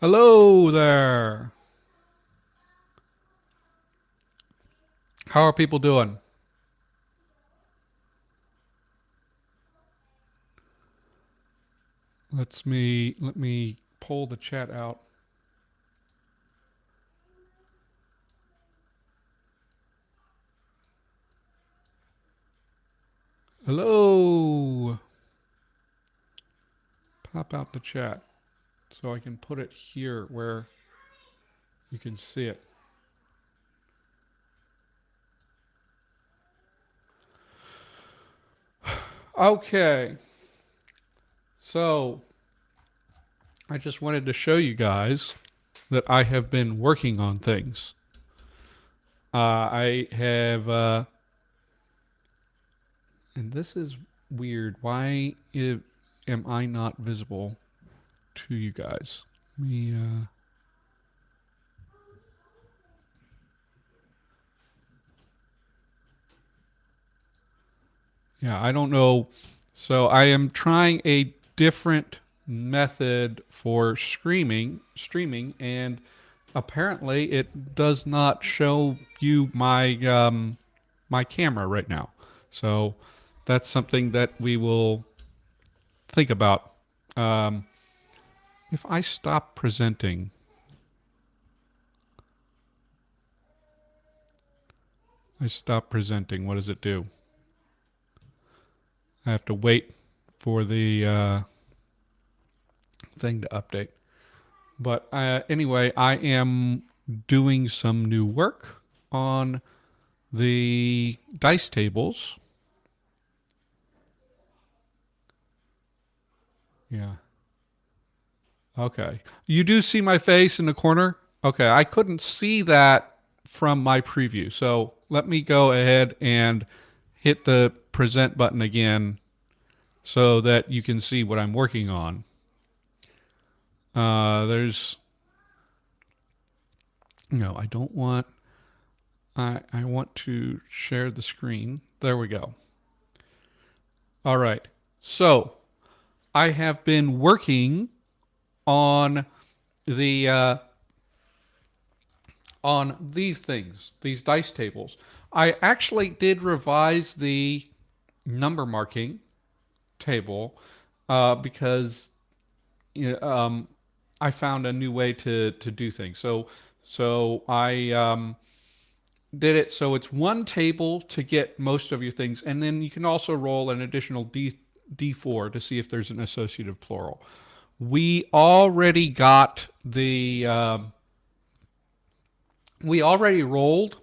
Hello there. How are people doing? Let me pull the chat out. Hello. Pop out the chat so I can put it here where you can see it. Okay. So, I just wanted to show you guys that I have been working on things. I have and this is weird. Am I not visible to you guys? Let me Yeah, I don't know. So I am trying a different method for streaming, and apparently it does not show you my camera right now. So that's something that we will think about. Um, if I stop presenting, I stop presenting. What does it do? I have to wait for the thing to update. But anyway, I am doing some new work on the dice tables. Yeah. Okay. You do see my face in the corner? Okay. I couldn't see that from my preview. So let me go ahead and hit the present button again so that you can see what I'm working on. There's no, I don't want I want to share the screen. There we go. All right. So I have been working on the on these things, these dice tables. I actually did revise the number marking table because you know, I found a new way to do things. So I did it so it's one table to get most of your things, and then you can also roll an additional d4 to see if there's an associative plural. We already got the we already rolled,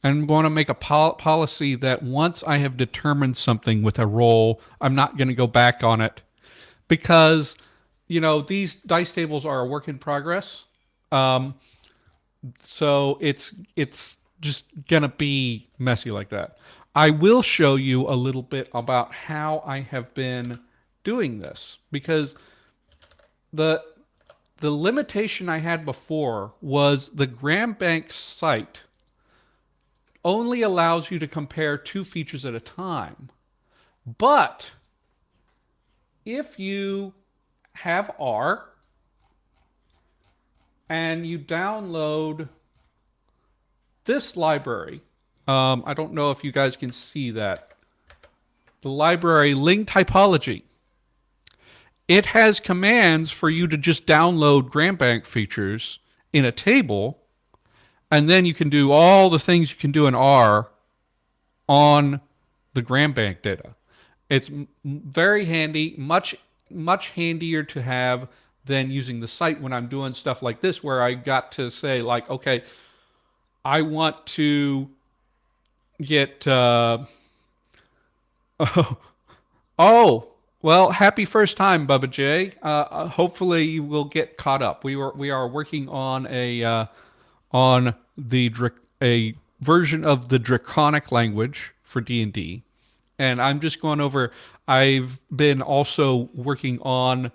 and I'm going to make a policy that once I have determined something with a roll, I'm not going to go back on it because these dice tables are a work in progress. Um, so it's just gonna be messy like that. I will show you a little bit about how I have been doing this because the the limitation I had before was the GramBank site only allows you to compare two features at a time. But if you have R and you download this library, I don't know if you guys can see that. The library Ling Typology. It has commands for you to just download GramBank features in a table, and then you can do all the things you can do in R on the GramBank data. It's very handy, much handier to have than using the site when I'm doing stuff like this, where I got to say like, okay, I want to get oh, well, happy first time, Bubba J. Hopefully you will get caught up. We are working on on the a version of the Draconic language for D&D, and I'm just going over. I've been also working on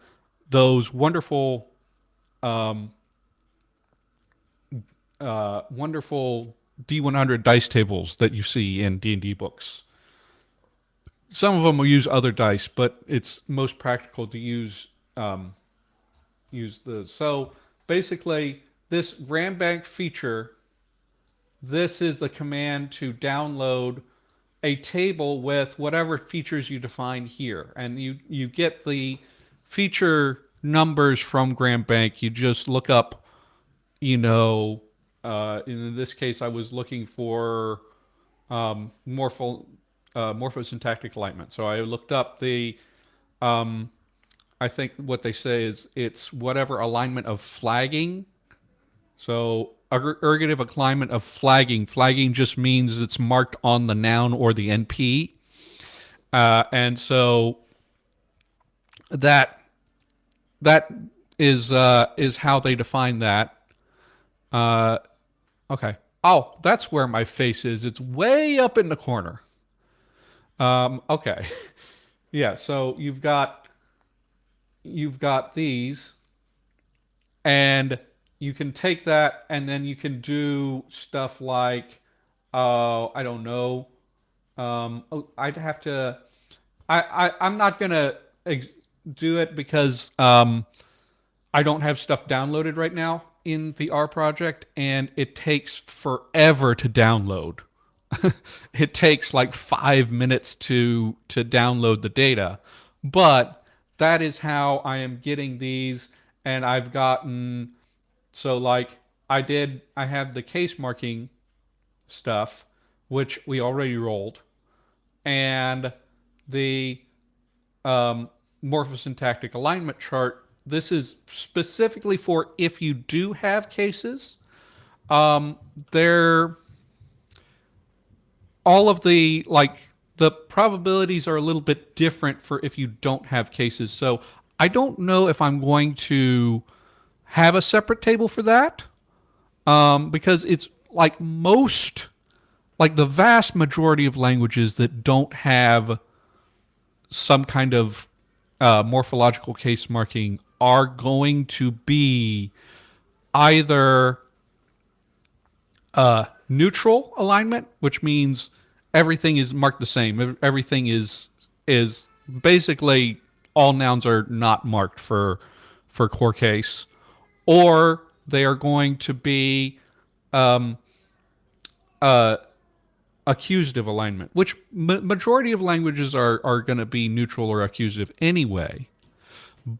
those wonderful D100 dice tables that you see in D&D books. Some of them will use other dice, but it's most practical to use the. So basically this Rambank feature, this is the command to download a table with whatever features you define here. And you get the feature numbers from Rambank. You just look up, you know, in this case, I was looking for morphosyntactic alignment. So I looked up the, I think what they say is it's whatever alignment of flagging. So ergative alignment of flagging. Flagging just means it's marked on the noun or the NP. And so that that is how they define that. Okay. Oh, that's where my face is. It's way up in the corner. Okay. Yeah. So you've got these, and you can take that, and then you can do stuff like, I don't know. I'd have to. I'm not gonna do it because I don't have stuff downloaded right now in the R project, and it takes forever to download. It takes like 5 minutes to download the data, but that is how I am getting these, and I've gotten so like I have the case marking stuff, which we already rolled, and the morphosyntactic alignment chart. This is specifically for if you do have cases. They're all of the like the probabilities are a little bit different for if you don't have cases. So I don't know if I'm going to have a separate table for that, because it's like like the vast majority of languages that don't have some kind of morphological case marking are going to be either neutral alignment, which means everything is marked the same. Everything is basically all nouns are not marked for core case, or they are going to be accusative alignment, which majority of languages are going to be neutral or accusative anyway.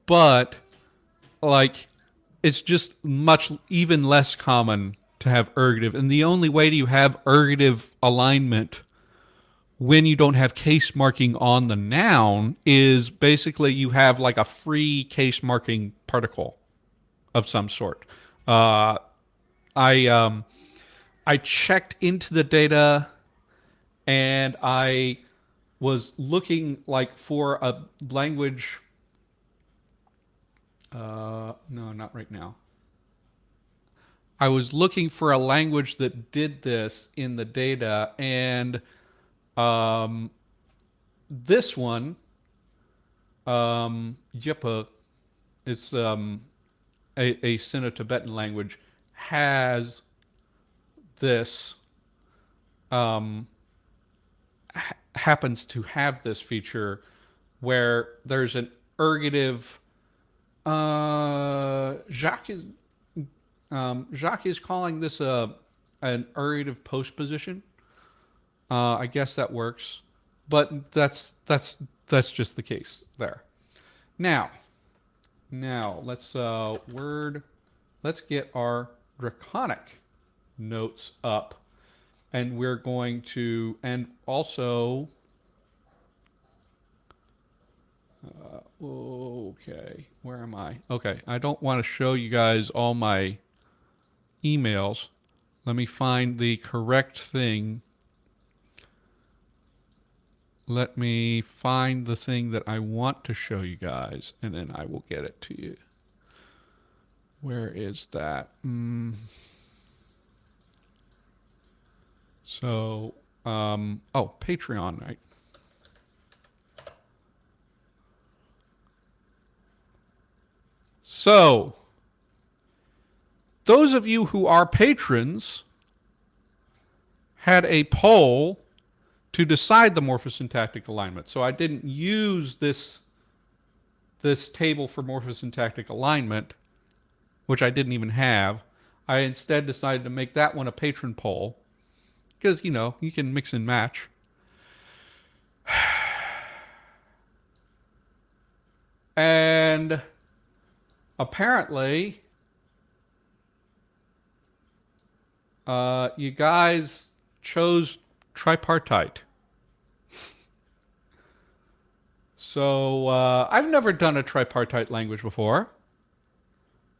But like it's just much even less common to have ergative, and the only way you have ergative alignment when you don't have case marking on the noun is basically you have like a free case marking particle of some sort. I checked into the data, and I was looking like for a language. No, not right now. I was looking for a language that did this in the data, and this one, Yipa, it's a Sino-Tibetan language, has this, happens to have this feature where there's an ergative. Jacques is calling this an ergative post position. I guess that works, but that's just the case there. Now let's let's get our Draconic notes up, and we're going to, and also okay, where am I? Okay, I don't want to show you guys all my emails. Let me find the correct thing. Let me find the thing that I want to show you guys, and then I will get it to you. Where is that? So, oh, Patreon, right? So, those of you who are patrons had a poll to decide the morphosyntactic alignment. So I didn't use this table for morphosyntactic alignment. which I didn't even have. I instead decided to make that one a patron poll because, you can mix and match. And apparently, you guys chose tripartite. So I've never done a tripartite language before.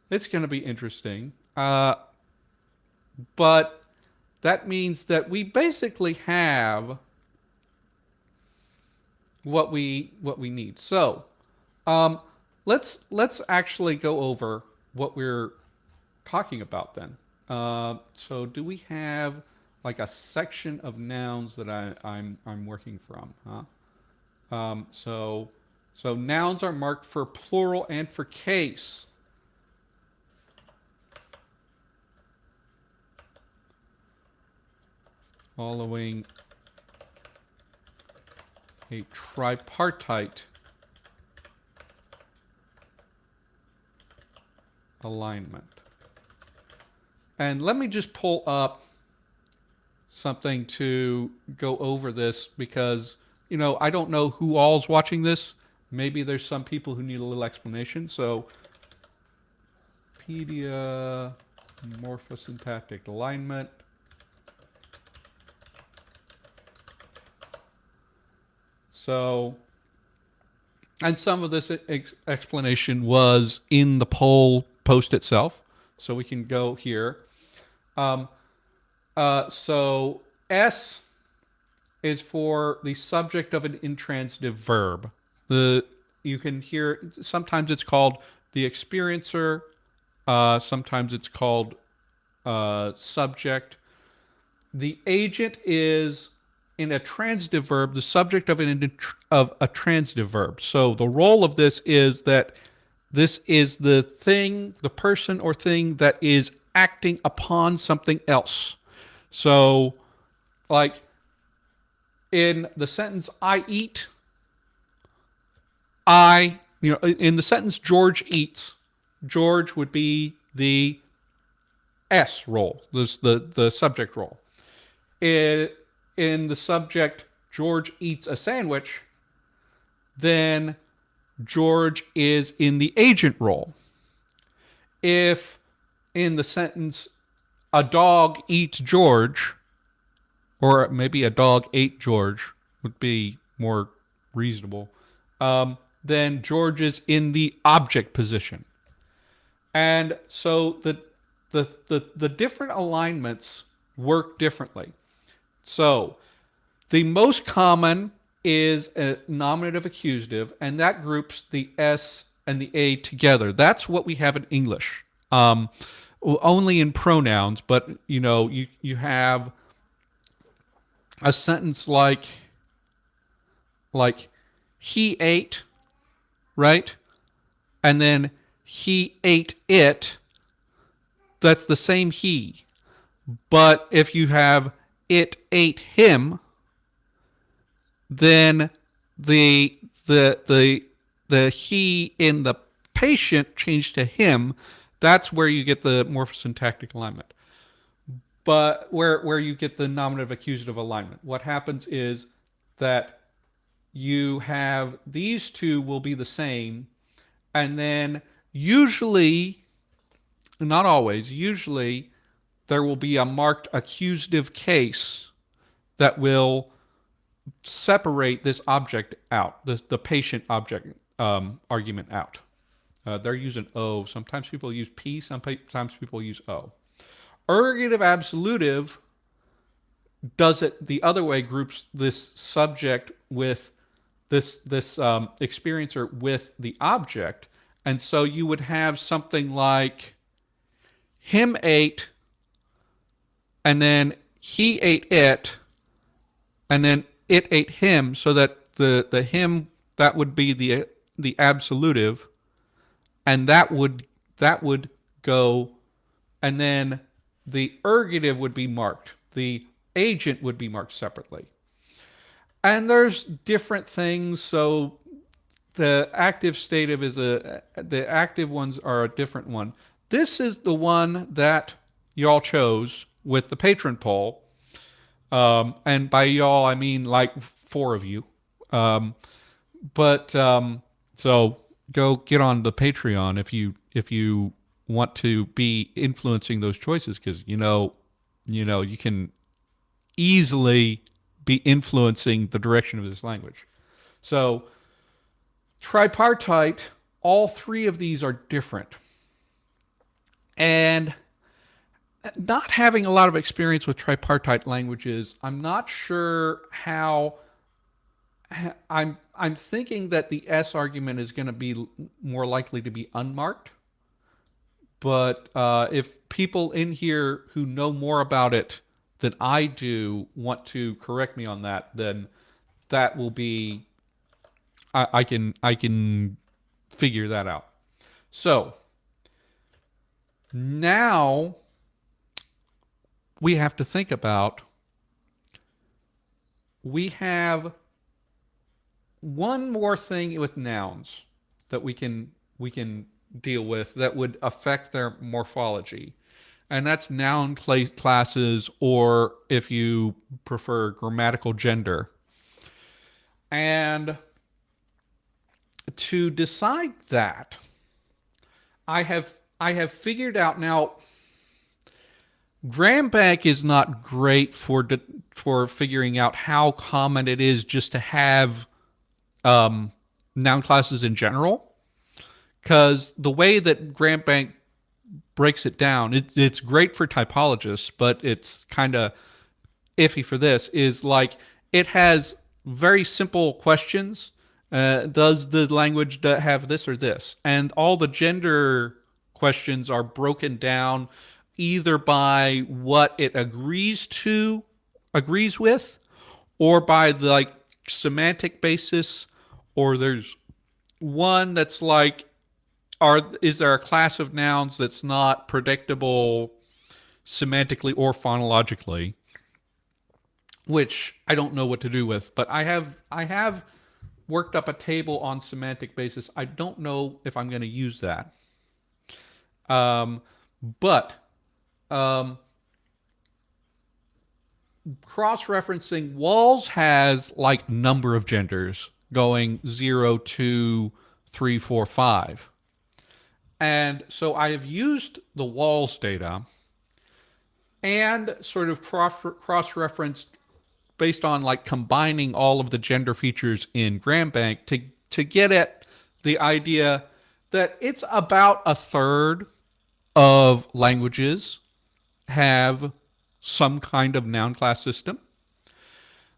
It's going to be interesting. But that means that we basically have what we need. So um, let's actually go over what we're talking about then. So do we have like a section of nouns that I'm working from? Huh? So nouns are marked for plural and for case. Following a tripartite alignment. And let me just pull up something to go over this because, I don't know who all's watching this. Maybe there's some people who need a little explanation. So, pedia morphosyntactic alignment. So, and some of this explanation was in the poll post itself. So we can go here. So S is for the subject of an intransitive verb. You can hear sometimes it's called the experiencer, sometimes it's called subject. The agent is in a transitive verb, the subject of a transitive verb. So the role of this is that this is the thing, the person or thing that is acting upon something else. So, like in the sentence "I eat," in the sentence "George eats," George would be the S role, the subject role. In the subject "George eats a sandwich," then George is in the agent role. If in the sentence "a dog eats George," or maybe "a dog ate George" would be more reasonable, then George is in the object position. And so the different alignments work differently. So the most common is a nominative accusative, and that groups the S and the A together. That's what we have in English. Only in pronouns, but you have a sentence like he ate, right? And then he ate it. That's the same he. But if you have it ate him, then the he in the patient changed to him. That's where you get the morphosyntactic alignment. But where you get the nominative accusative alignment. What happens is that you have these two will be the same, and then usually, not always, usually there will be a marked accusative case that will separate this object out, the patient object argument out. They're using O. Sometimes people use P, sometimes people use O. Ergative absolutive does it the other way, groups this subject with this experiencer with the object. And so you would have something like him ate, and then he ate it, and then it ate him, so that the him, that would be the absolutive, and that would go, and then the ergative would be marked. The agent would be marked separately. And there's different things. So the active stative the active ones are a different one. This is the one that y'all chose with the patron poll. And by y'all, I mean like 4 of you. Um, but so go get on the Patreon if you want to be influencing those choices, because you can easily be influencing the direction of this language. So tripartite, all three of these are different. And not having a lot of experience with tripartite languages, I'm not sure how. I'm thinking that the S argument is going to be more likely to be unmarked. But if people in here who know more about it than I do want to correct me on that, then that will be I can figure that out. So now we have to think about, we have one more thing with nouns that we can deal with that would affect their morphology, and that's noun classes, or if you prefer, grammatical gender. And to decide that, I have figured out now. Graham-Bank is not great for figuring out how common it is just to have noun classes in general, because the way that Graham-Bank breaks it down, it's great for typologists, but it's kind of iffy for this, is like it has very simple questions. Does the language have this or this? And all the gender questions are broken down either by what it agrees with, or by the like semantic basis, or there's one that's like, is there a class of nouns that's not predictable semantically or phonologically, which I don't know what to do with. But I have worked up a table on semantic basis. I don't know if I'm going to use that. But cross-referencing, Walls has like number of genders going 0, 2, 3, 4, 5. And so I have used the Walls data and sort of cross-referenced based on like combining all of the gender features in Graham-Bank to get at the idea that it's about a third of languages have some kind of noun class system.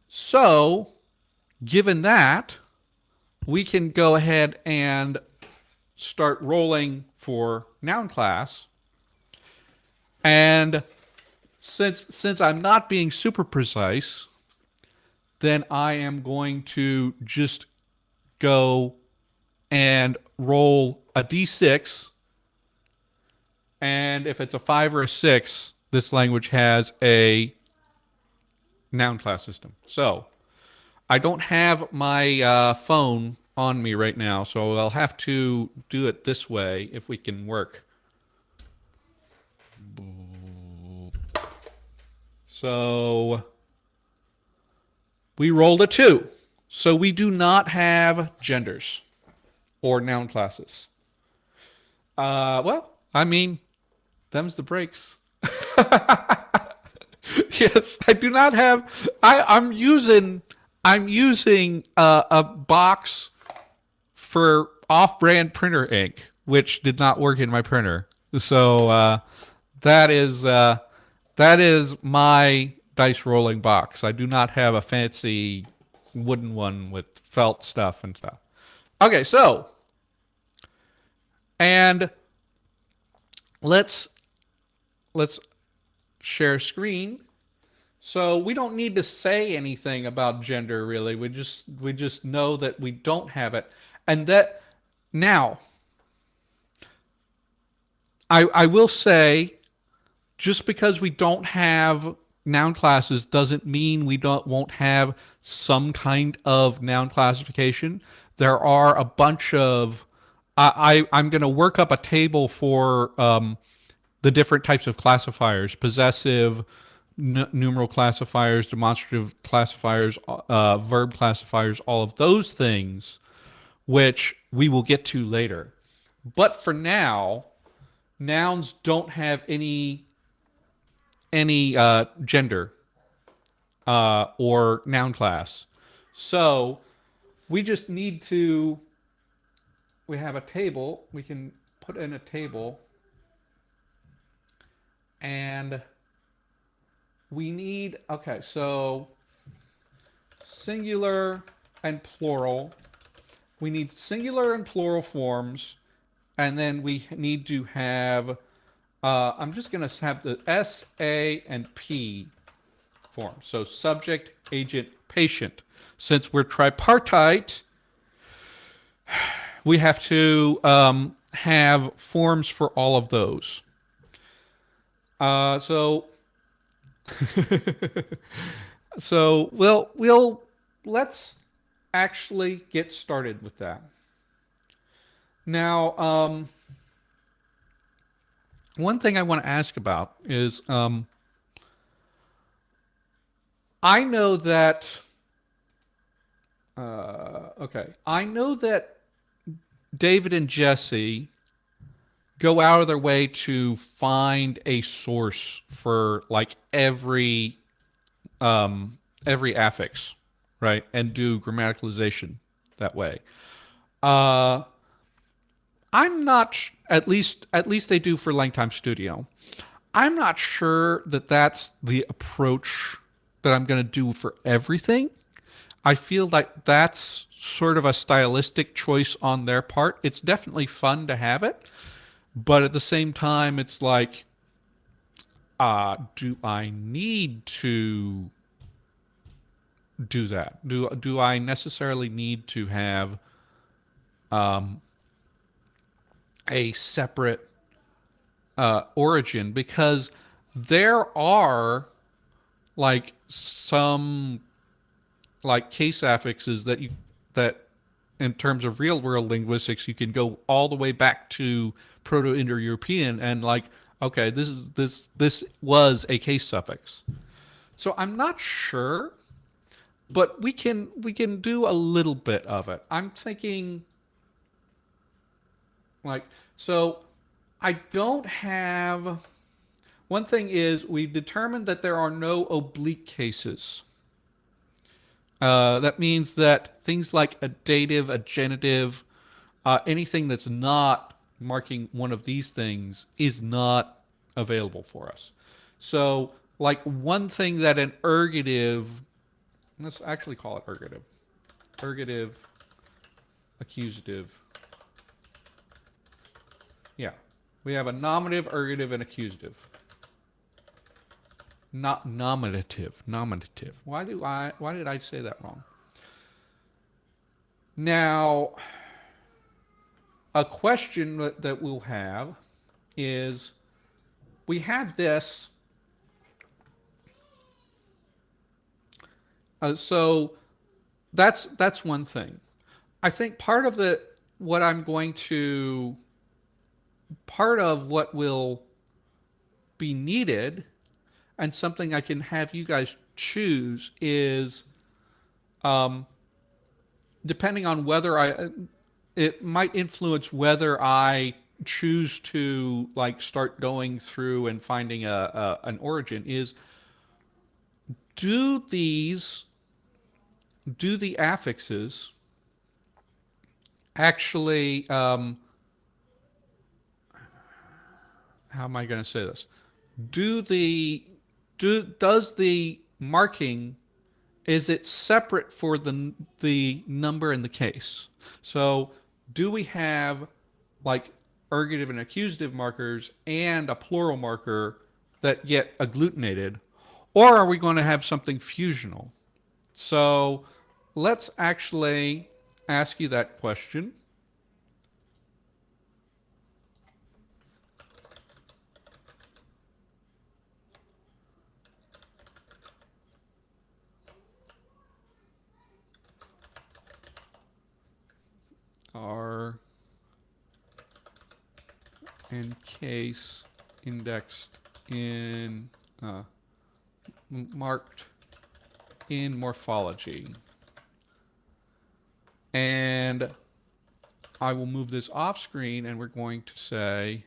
So, given that, we can go ahead and start rolling for noun class. And since I'm not being super precise, then I am going to just go and roll a d6. And if it's a 5 or a 6, this language has a noun class system. So I don't have my phone on me right now, so I'll have to do it this way if we can work. So we rolled a 2. So we do not have genders or noun classes. Well, I mean, them's the breaks. Yes, I do not have. I'm using a box for off-brand printer ink, which did not work in my printer. So that is my dice rolling box. I do not have a fancy wooden one with felt stuff and stuff. Okay, so and let's share screen. So we don't need to say anything about gender, really. We just know that we don't have it, and that now I will say, just because we don't have noun classes doesn't mean we won't have some kind of noun classification. There are a bunch of I'm going to work up a table for the different types of classifiers: possessive, numeral classifiers, demonstrative classifiers, verb classifiers, all of those things, which we will get to later. But for now, nouns don't have any gender or noun class. So we just need to. We have a table. We can put in a table, and we need. Okay, so singular and plural. We need singular and plural forms, and then we need to have. I'm just going to have the S, A, and P form. So subject, agent, patient. Since we're tripartite, we have to have forms for all of those. So, so we'll let's actually get started with that. Now, one thing I want to ask about is I know that. Okay, I know that David and Jesse go out of their way to find a source for like every affix, right, and do grammaticalization that way. Uh, I'm not at least they do for Langtime Studio. I'm not sure that that's the approach that I'm going to do for everything. I feel like that's sort of a stylistic choice on their part. It's definitely fun to have it, but at the same time, it's like, do I need to do that? Do I necessarily need to have a separate origin? Because there are like some like case affixes that in terms of real world linguistics you can go all the way back to proto-indo-european and like, okay, this was a case suffix. So I'm not sure, but we can do a little bit of it. I'm thinking like, so I don't have. One thing is we've determined that there are no oblique cases. That means that things like a dative, a genitive, anything that's not marking one of these things is not available for us. So, like one thing that an ergative, let's actually call it ergative, ergative, accusative. Yeah, we have a nominative, ergative, and accusative. Not nominative, nominative. Why did I say that wrong? Now, a question that we'll have is we have this. So that's one thing. I think what I'm going to part of what will be needed and something I can have you guys choose is depending on whether it might influence whether I choose to like start going through and finding an origin is do these do the affixes actually how am I going to say this? Do the does the marking, is it separate for the number in the case? So do we have like ergative and accusative markers and a plural marker that get agglutinated, or are we going to have something fusional? So let's actually ask you that question. Are and case indexed in marked in morphology. And I will move this off screen and we're going to say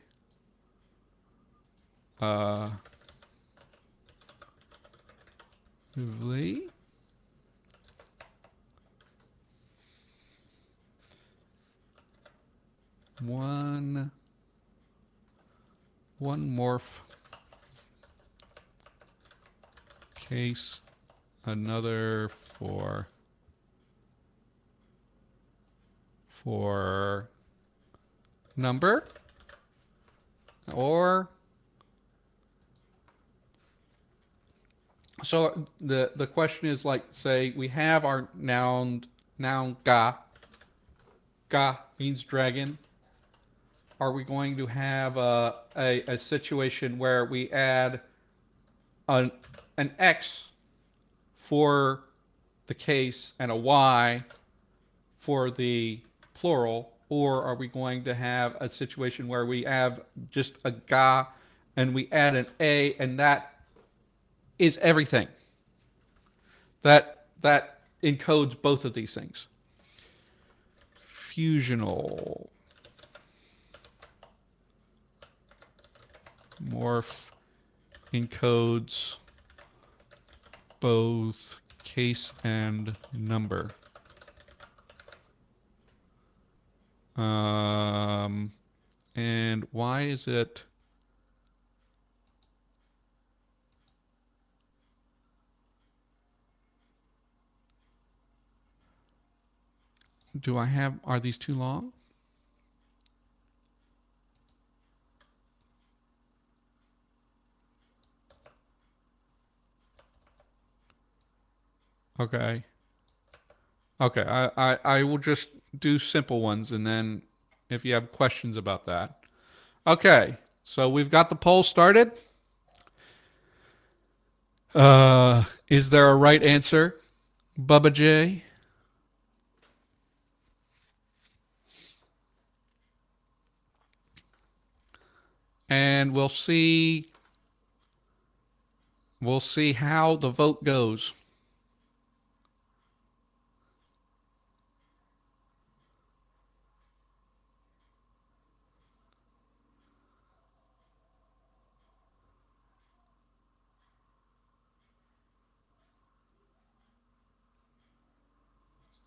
one morph case, another for number, or so the question is, like, say we have our noun ga means dragon. Are we going to have a situation where we add an X for the case and a Y for the plural, or are we going to have a situation where we have just a ga and we add an A and that is everything? That encodes both of these things. Fusional morph encodes both case and number. And why is it? Are these too long? Okay. Okay, I will just do simple ones and then if you have questions about that. Okay, so we've got the poll started. Is there a right answer, Bubba J? And we'll see how the vote goes.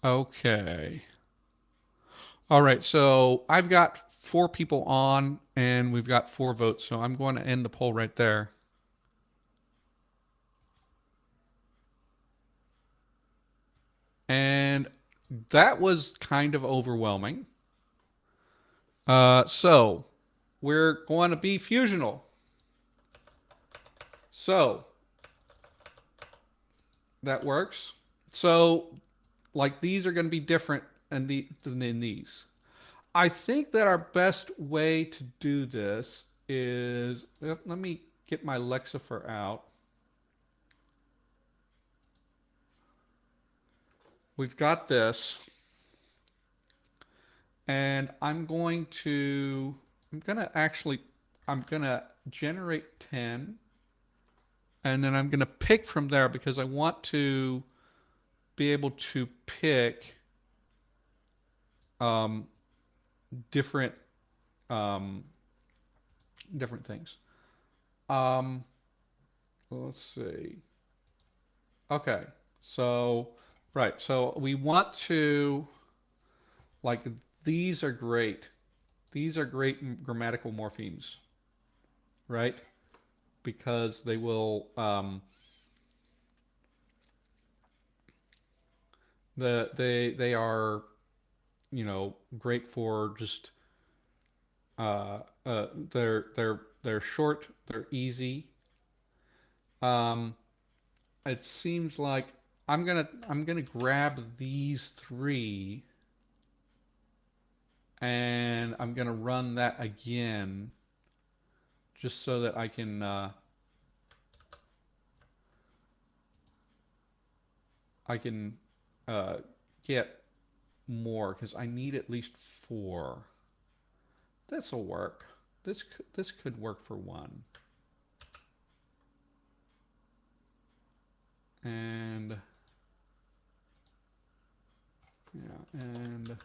Okay. All right, so I've got 4 people on and we've got 4 votes, so I'm going to end the poll right there. And that was kind of overwhelming. So we're going to be fusional. So that works. So like these are going to be different than these. I think that our best way to do this is, let me get my Lexifer out. We've got this. And I'm going to generate 10. And then I'm going to pick from there because I want to be able to pick different different things. Let's see. Okay, so right, so we want to, like, these are great. These are great grammatical morphemes, right? Because they will they are, great for just uh, uh, they're short, they're easy. Um, it seems like I'm gonna grab these 3 and I'm gonna run that again just so that I can uh, get more because I need at least 4. This'll work. this could work for one. And yeah, and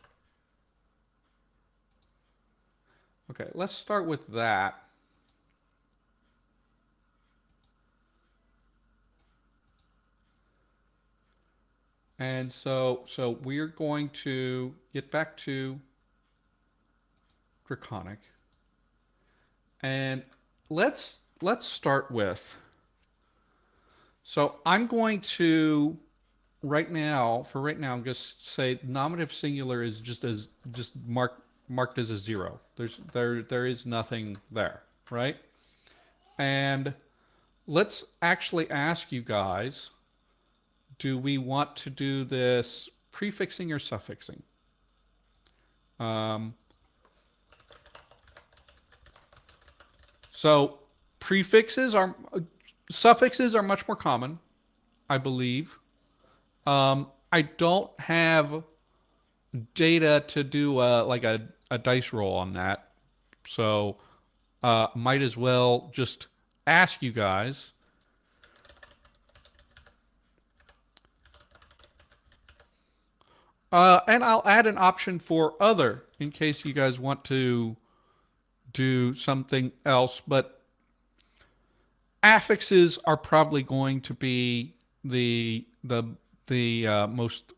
okay, let's start with that. And so we're going to get back to Draconic. And let's start with, so I'm going to right now, I'm just say nominative singular is just marked as a zero. There is nothing there, right? And let's actually ask you guys, do we want to do this prefixing or suffixing? Um, so suffixes are much more common, I believe. I don't have data to do like a dice roll on that, so might as well just ask you guys. And I'll add an option for other in case you guys want to do something else. But affixes are probably going to be the most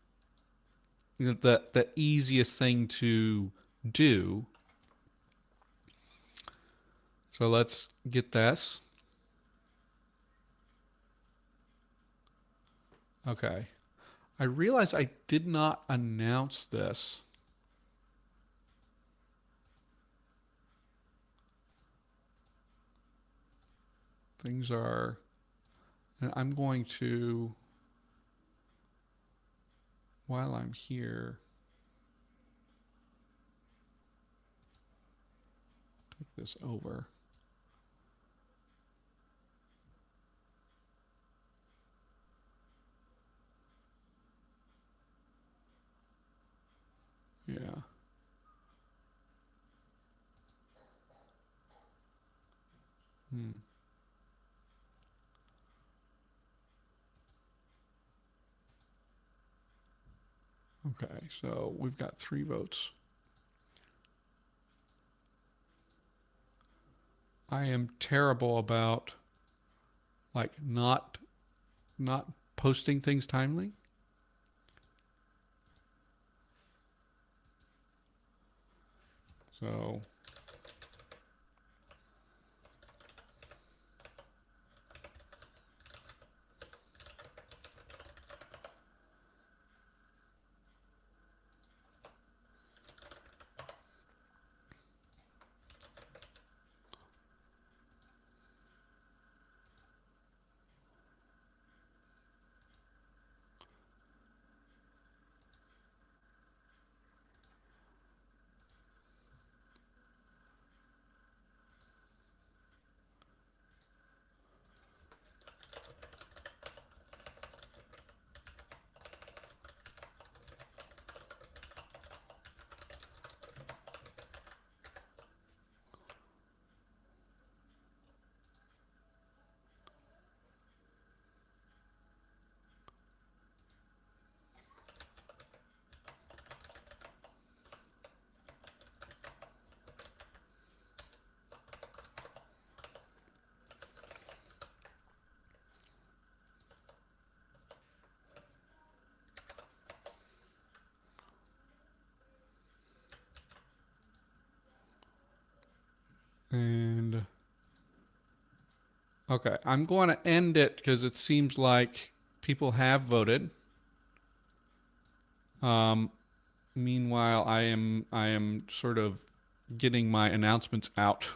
the easiest thing to do. So let's get this. Okay. I realize I did not announce this. Things are, and I'm going to, while I'm here, take this over. Yeah. Hmm. Okay, so we've got 3 votes. I am terrible about like not posting things timely. So and okay, I'm going to end it because it seems like people have voted. Um, Meanwhile, I am sort of getting my announcements out.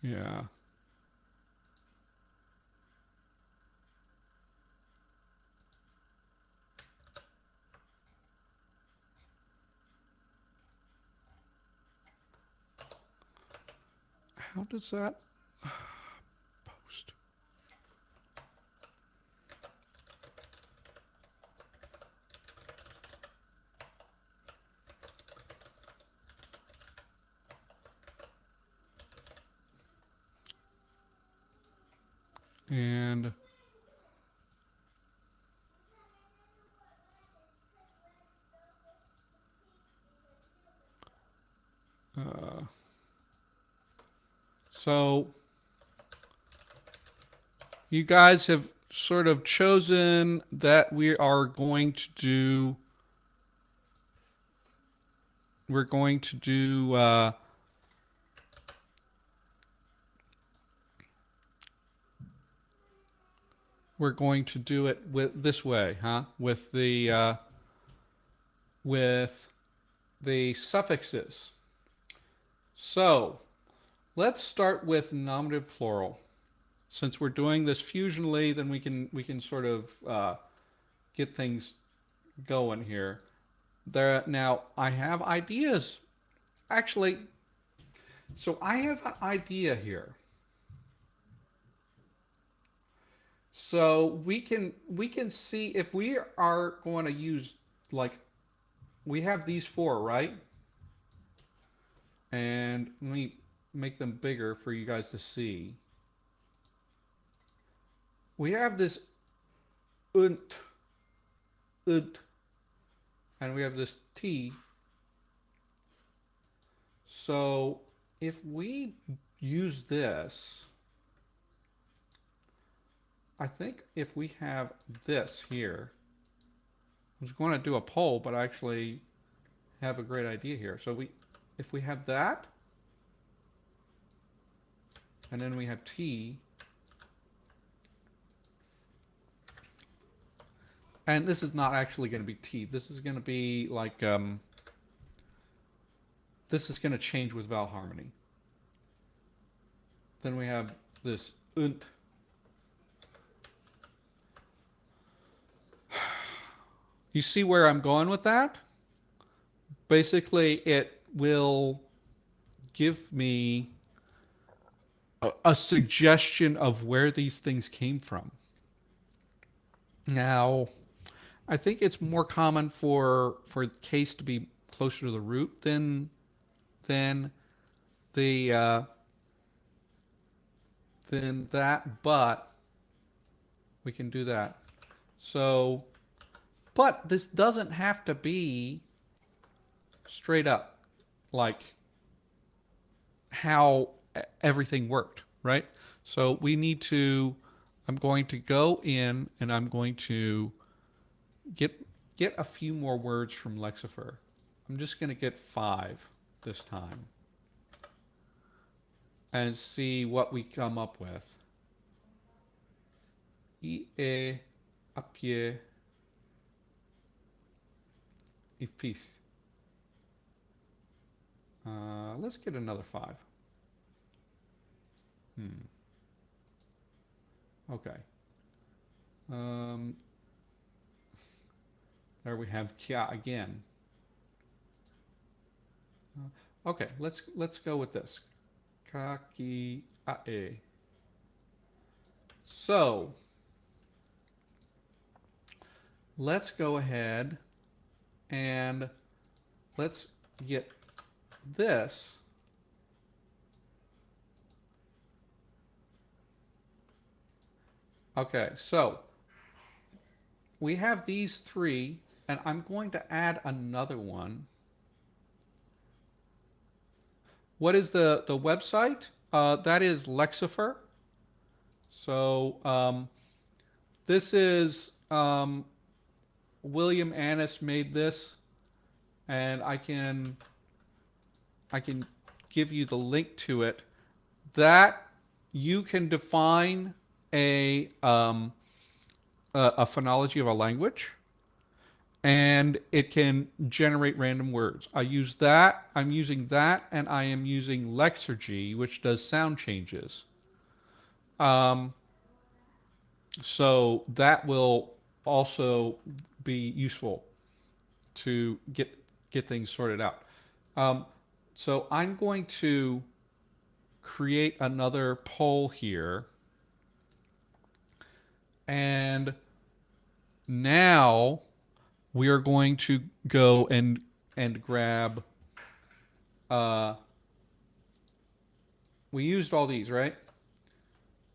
Yeah. How does that post? And so you guys have sort of chosen that we are going to do, we're going to do, we're going to do it with this way, huh? With the suffixes. So let's start with nominative plural. Since we're doing this fusionally, then we can sort of get things going here. There now, I have ideas. Actually, so I have an idea here. So we can see if we are going to use, like, we have these four, right? And let me make them bigger for you guys to see. We have this unt, unt, and we have this t. So if we use this, I think if we have this here, I was going to do a poll, but I actually have a great idea here. So if we have that, and then we have t, and this is not actually going to be t. This is going to be like, this is going to change with vowel harmony. Then we have this unt. You see where I'm going with that? Basically, it will give me a suggestion of where these things came from. Now, I think it's more common for case to be closer to the root than the than that, but we can do that. So, but this doesn't have to be straight up like how everything worked, right? So we need to, I'm going to go in and I'm going to get a few more words from Lexifer. I'm just going to get 5 this time and see what we come up with. I, e, apie, ifis. Let's get another 5. Okay. There we have kia again. Okay, let's go with this. Kaki ae. So let's go ahead and let's get this. Okay, so we have these 3, and I'm going to add another one. What is the website? That is Lexifer. So this is William Annis made this, and I can give you the link to it. That you can define a phonology of a language, and it can generate random words. I use that. I'm using that, and I am using Lexergy, which does sound changes. So that will also be useful to get things sorted out. So I'm going to create another poll here. And now we are going to go and grab, we used all these, right?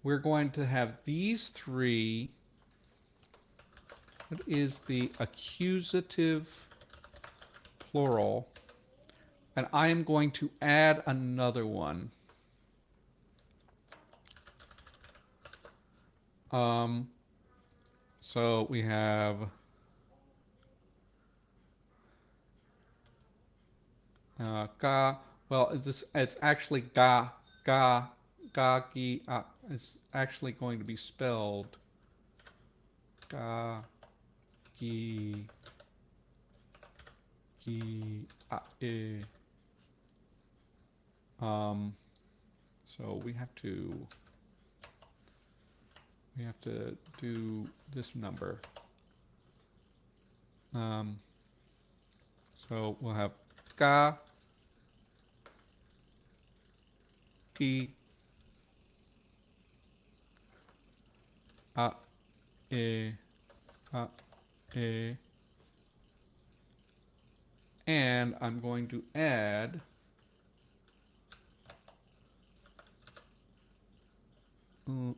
we're going to have these three. What is the accusative plural? And I am going to add another one. So we have ga. Well, it's actually ga gi. It's actually going to be spelled ga gi e. So we have to do this number. So we'll have ga gi e e, and I'm going to add so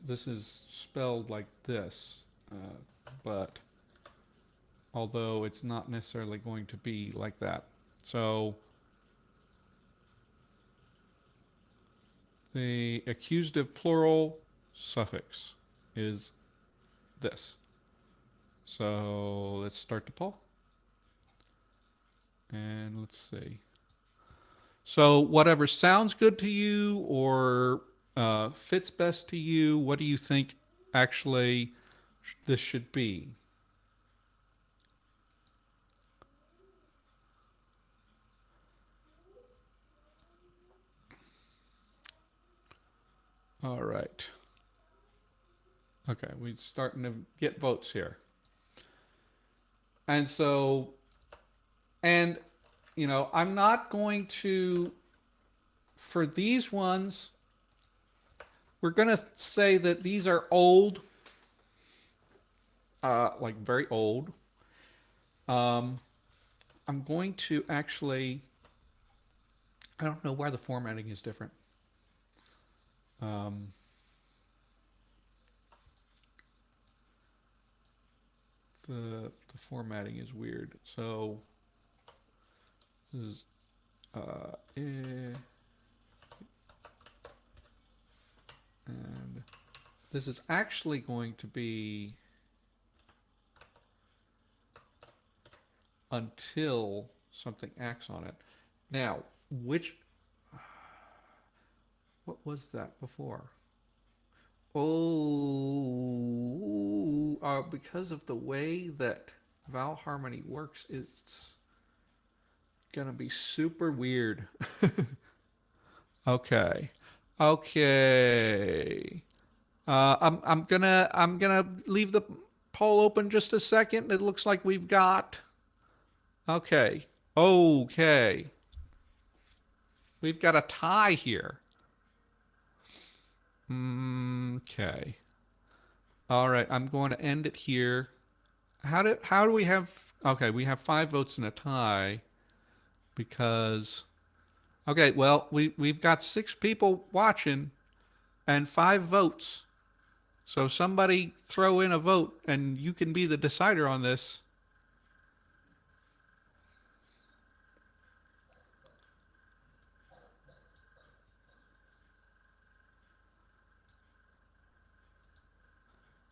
this is spelled like this, but although it's not necessarily going to be like that. So the accusative plural suffix is this. So let's start the poll. And let's see. So whatever sounds good to you or fits best to you, what do you think actually this should be? All right. Okay, we're starting to get votes here. And so, and, you know, I'm not going to, for these ones, we're going to say that these are old, like very old. I'm going to actually, I don't know why the formatting is different. The formatting is weird. So this is and this is actually going to be until something acts on it. Now, what was that before? Oh, because of the way that vowel harmony works, it's gonna be super weird. Okay, okay. I'm gonna leave the poll open just a second. It looks like we've got. Okay, okay. We've got a tie here. Okay. All right, I'm going to end it here. How do we have? Okay, we have 5 votes in a tie because. Okay, well we've got 6 people watching and 5 votes. So somebody throw in a vote, and you can be the decider on this.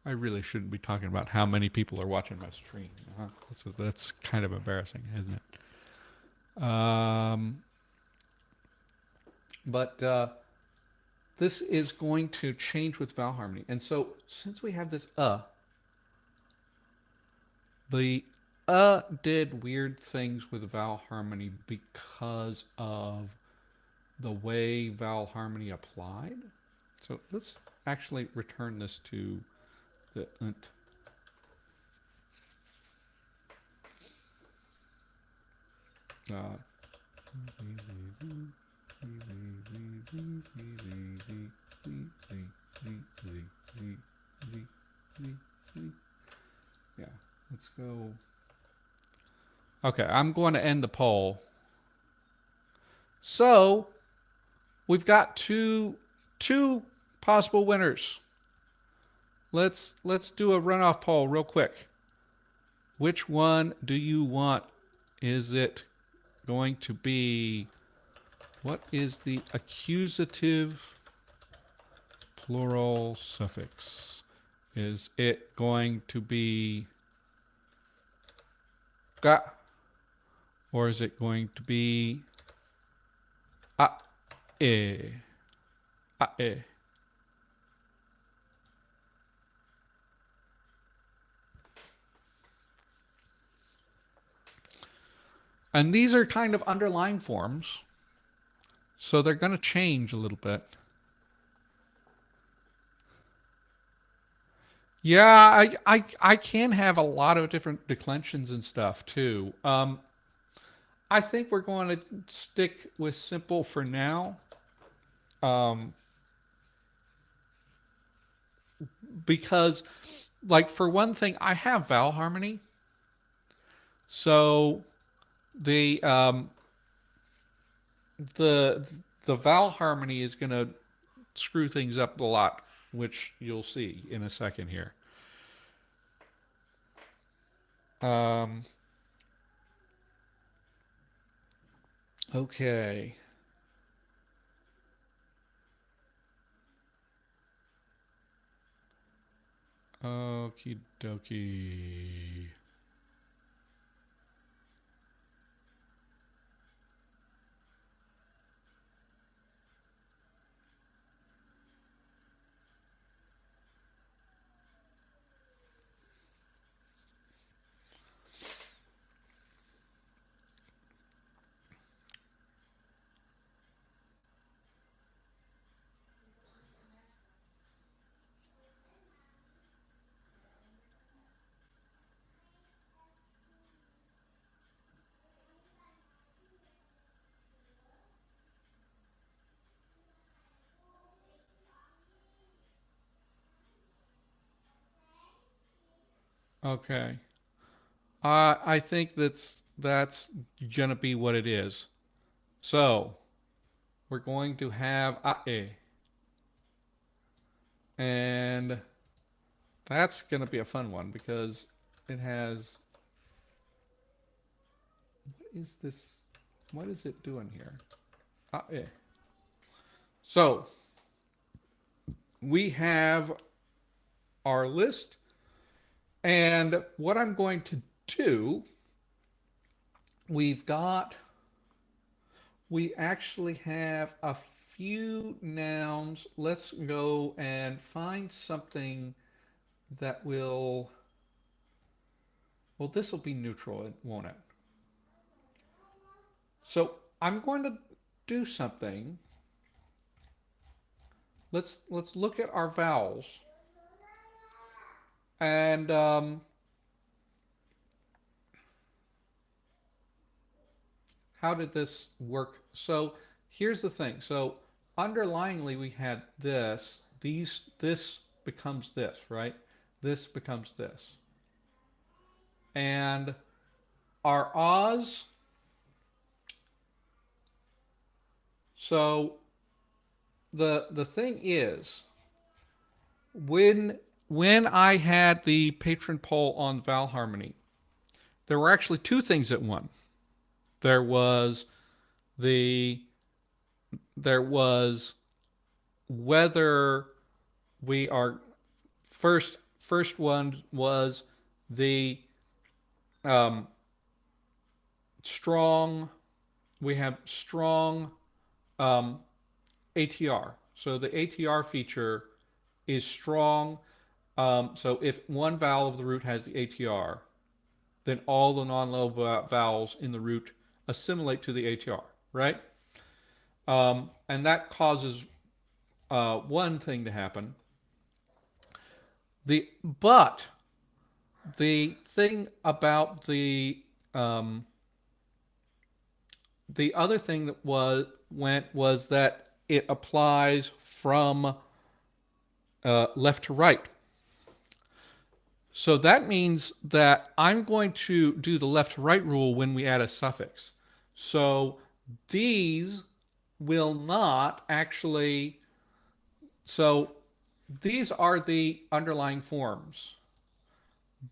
I really shouldn't be talking about how many people are watching my stream. That's kind of embarrassing, isn't it? But this is going to change with vowel harmony. And so since we have this the did weird things with vowel harmony because of the way vowel harmony applied. So let's actually return this to the int. Yeah, let's go. Okay, I'm going to end the poll. So we've got 2 two possible winners. Let's do a runoff poll real quick. Which one do you want? Is it going to be, what is the accusative plural suffix? Is it going to be ga, or is it going to be a e? A e. And these are kind of underlying forms, so they're going to change a little bit. Yeah, I can have a lot of different declensions and stuff too. I think we're going to stick with simple for now. Um, because, like, for one thing, I have vowel harmony. So the um, the the vowel harmony is going to screw things up a lot, which you'll see in a second here. Um, okay. Okie dokie. Okay. I think that's gonna be what it is. So we're going to have ae, and that's gonna be a fun one because it has. What is this? What is it doing here? Ae. So we have our list, and what I'm going to do, we've got. We actually have a few nouns. Let's go and find something that will, well, this will be neutral, won't it? So I'm going to do something. Let's look at our vowels. And how did this work? So here's the thing. So underlyingly we had this. This becomes this, right? This becomes this. And our ahs. So the thing is, when I had the patron poll on vowel harmony, there were actually two things that won. There was there was whether we are first one was the um, strong. We have strong ATR. So the ATR feature is strong. So if one vowel of the root has the ATR, then all the non-low vowels in the root assimilate to the ATR, right? And that causes one thing to happen. But the thing about the other thing that was that it applies from left to right. So that means that I'm going to do the left to right rule when we add a suffix. So these will not actually So these are the underlying forms.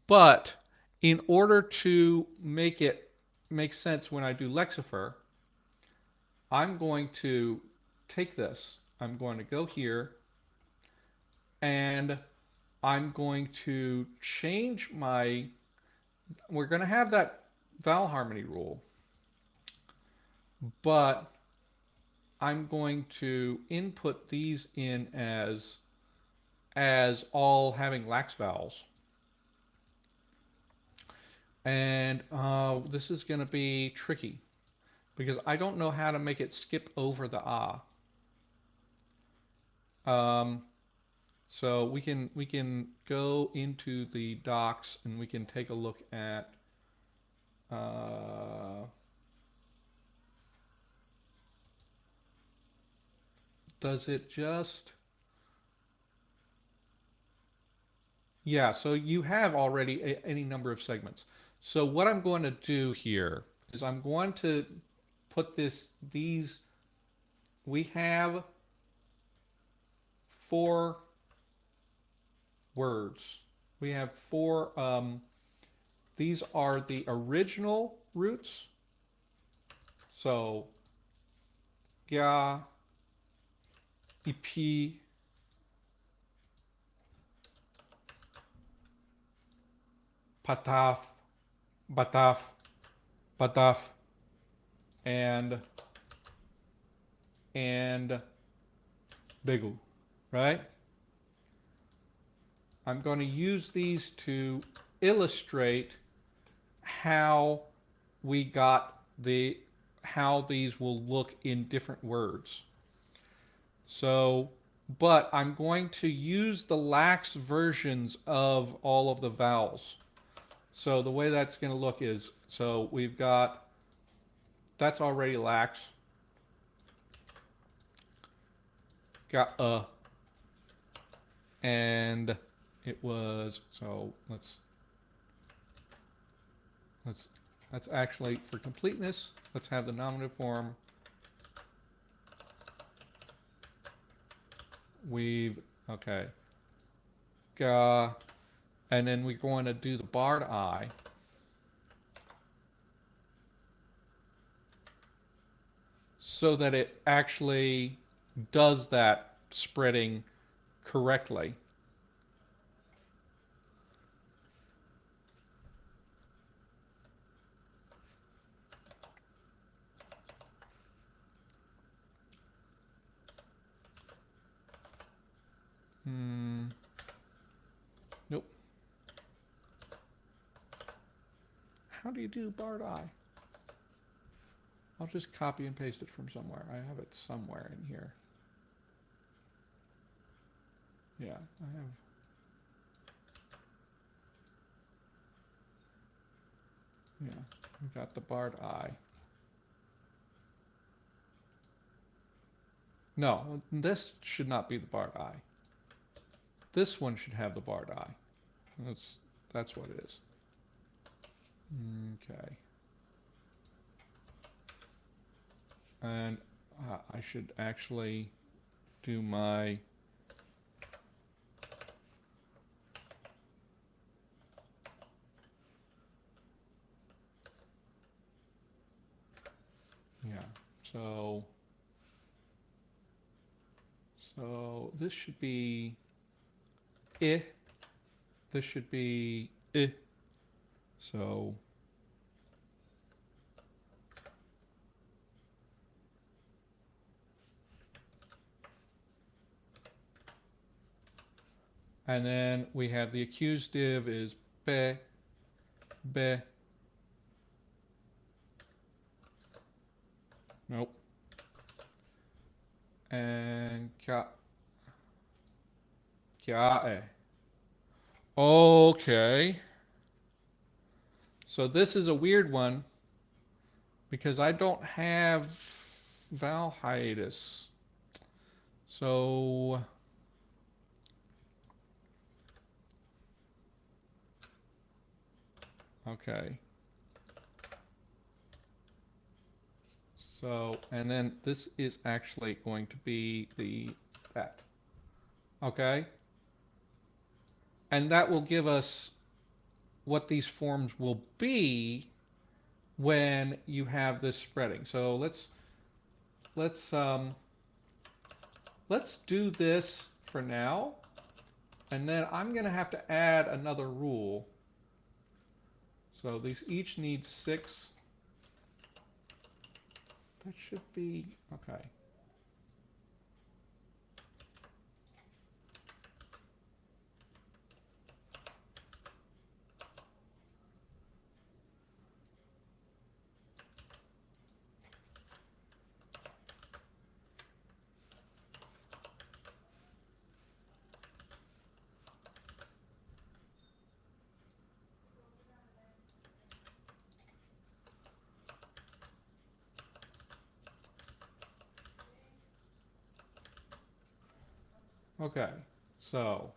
But in order to make it make sense when I do Lexifer, I'm going to take this. I'm going to go here and I'm going to change my, we're going to have that vowel harmony rule, but I'm going to input these in as all having lax vowels. And this is going to be tricky because I don't know how to make it skip over the ah. Um, so we can go into the docs and we can take a look at uh, does it just, yeah, so you have already any number of segments. So what I'm going to do here is I'm going to put these, we have 4 words. We have 4, these are the original roots. So, ga, ipi, pataf, bataf, bataf, and and bigu, right? I'm going to use these to illustrate how we got how these will look in different words. So, but I'm going to use the lax versions of all of the vowels. So the way that's going to look is, so we've got, that's already lax. Got and it was, so let's let's actually, for completeness, let's have the nominative form. We've, okay, ga, and then we're going to do the barred I. So that it actually does that spreading correctly. Nope. How do you do barred I? I'll just copy and paste it from somewhere. I have it somewhere in here. Yeah, I have. Yeah, we got the barred I. No, this should not be the barred I. This one should have the barred I. That's what it is. Okay. And I should actually do my yeah. So this should be I. This should be I. So and then we have the accusative is be, be. Nope. And ka, kyae. Okay. So this is a weird one because I don't have vowel hiatus. So okay. So, and then this is actually going to be that. Okay? And that will give us what these forms will be when you have this spreading. So let's um, let's do this for now, and then I'm going to have to add another rule. So these each need 6. That should be okay. Okay. So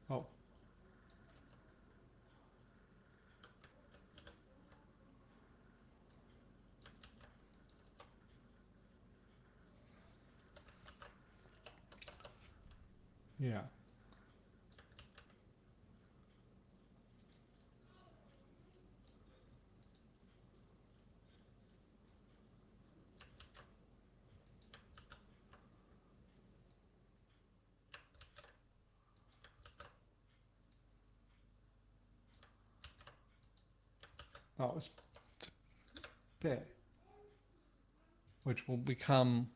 oh yeah. Oh, it's P, which will become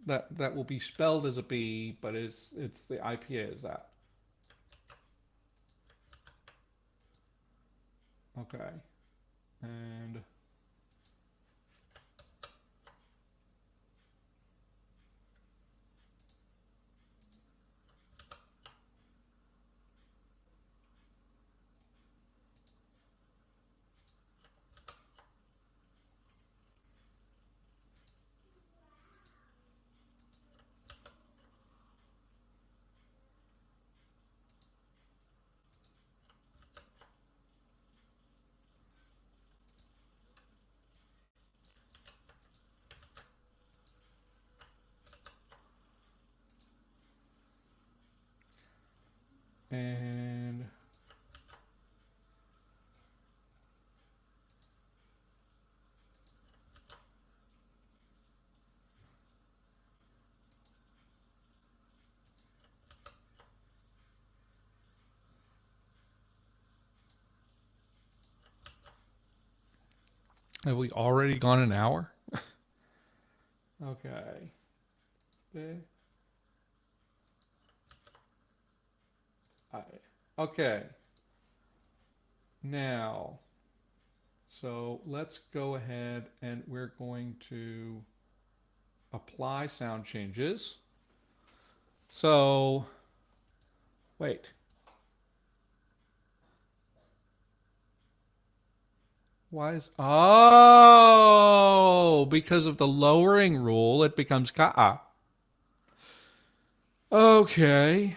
that will be spelled as a B, but it's the IPA is that. Okay. And and have we already gone an hour? Okay. B, I. Okay. Now, so let's go ahead and we're going to apply sound changes. So, wait. Why is oh because of the lowering rule it becomes ka'a. Okay.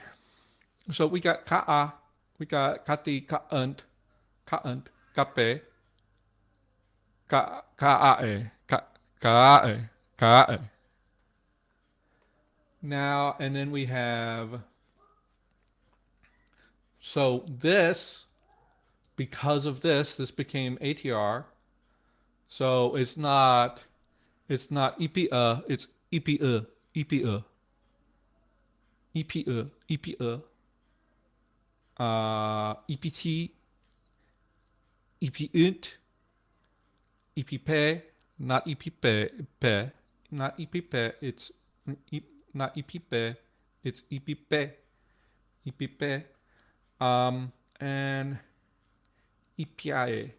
So we got ka'a, we got kati, ka'unt, kape, ka'ae, ka'ae, ka'ae. Now and then we have so this because of this became ATR. So it's not EPA, it's EPA, EPA, EPA, EPA, EPT, EPUnt, EPP, not EPP, not EPP, it's not EPP, it's EPP, EPP, and EPIA,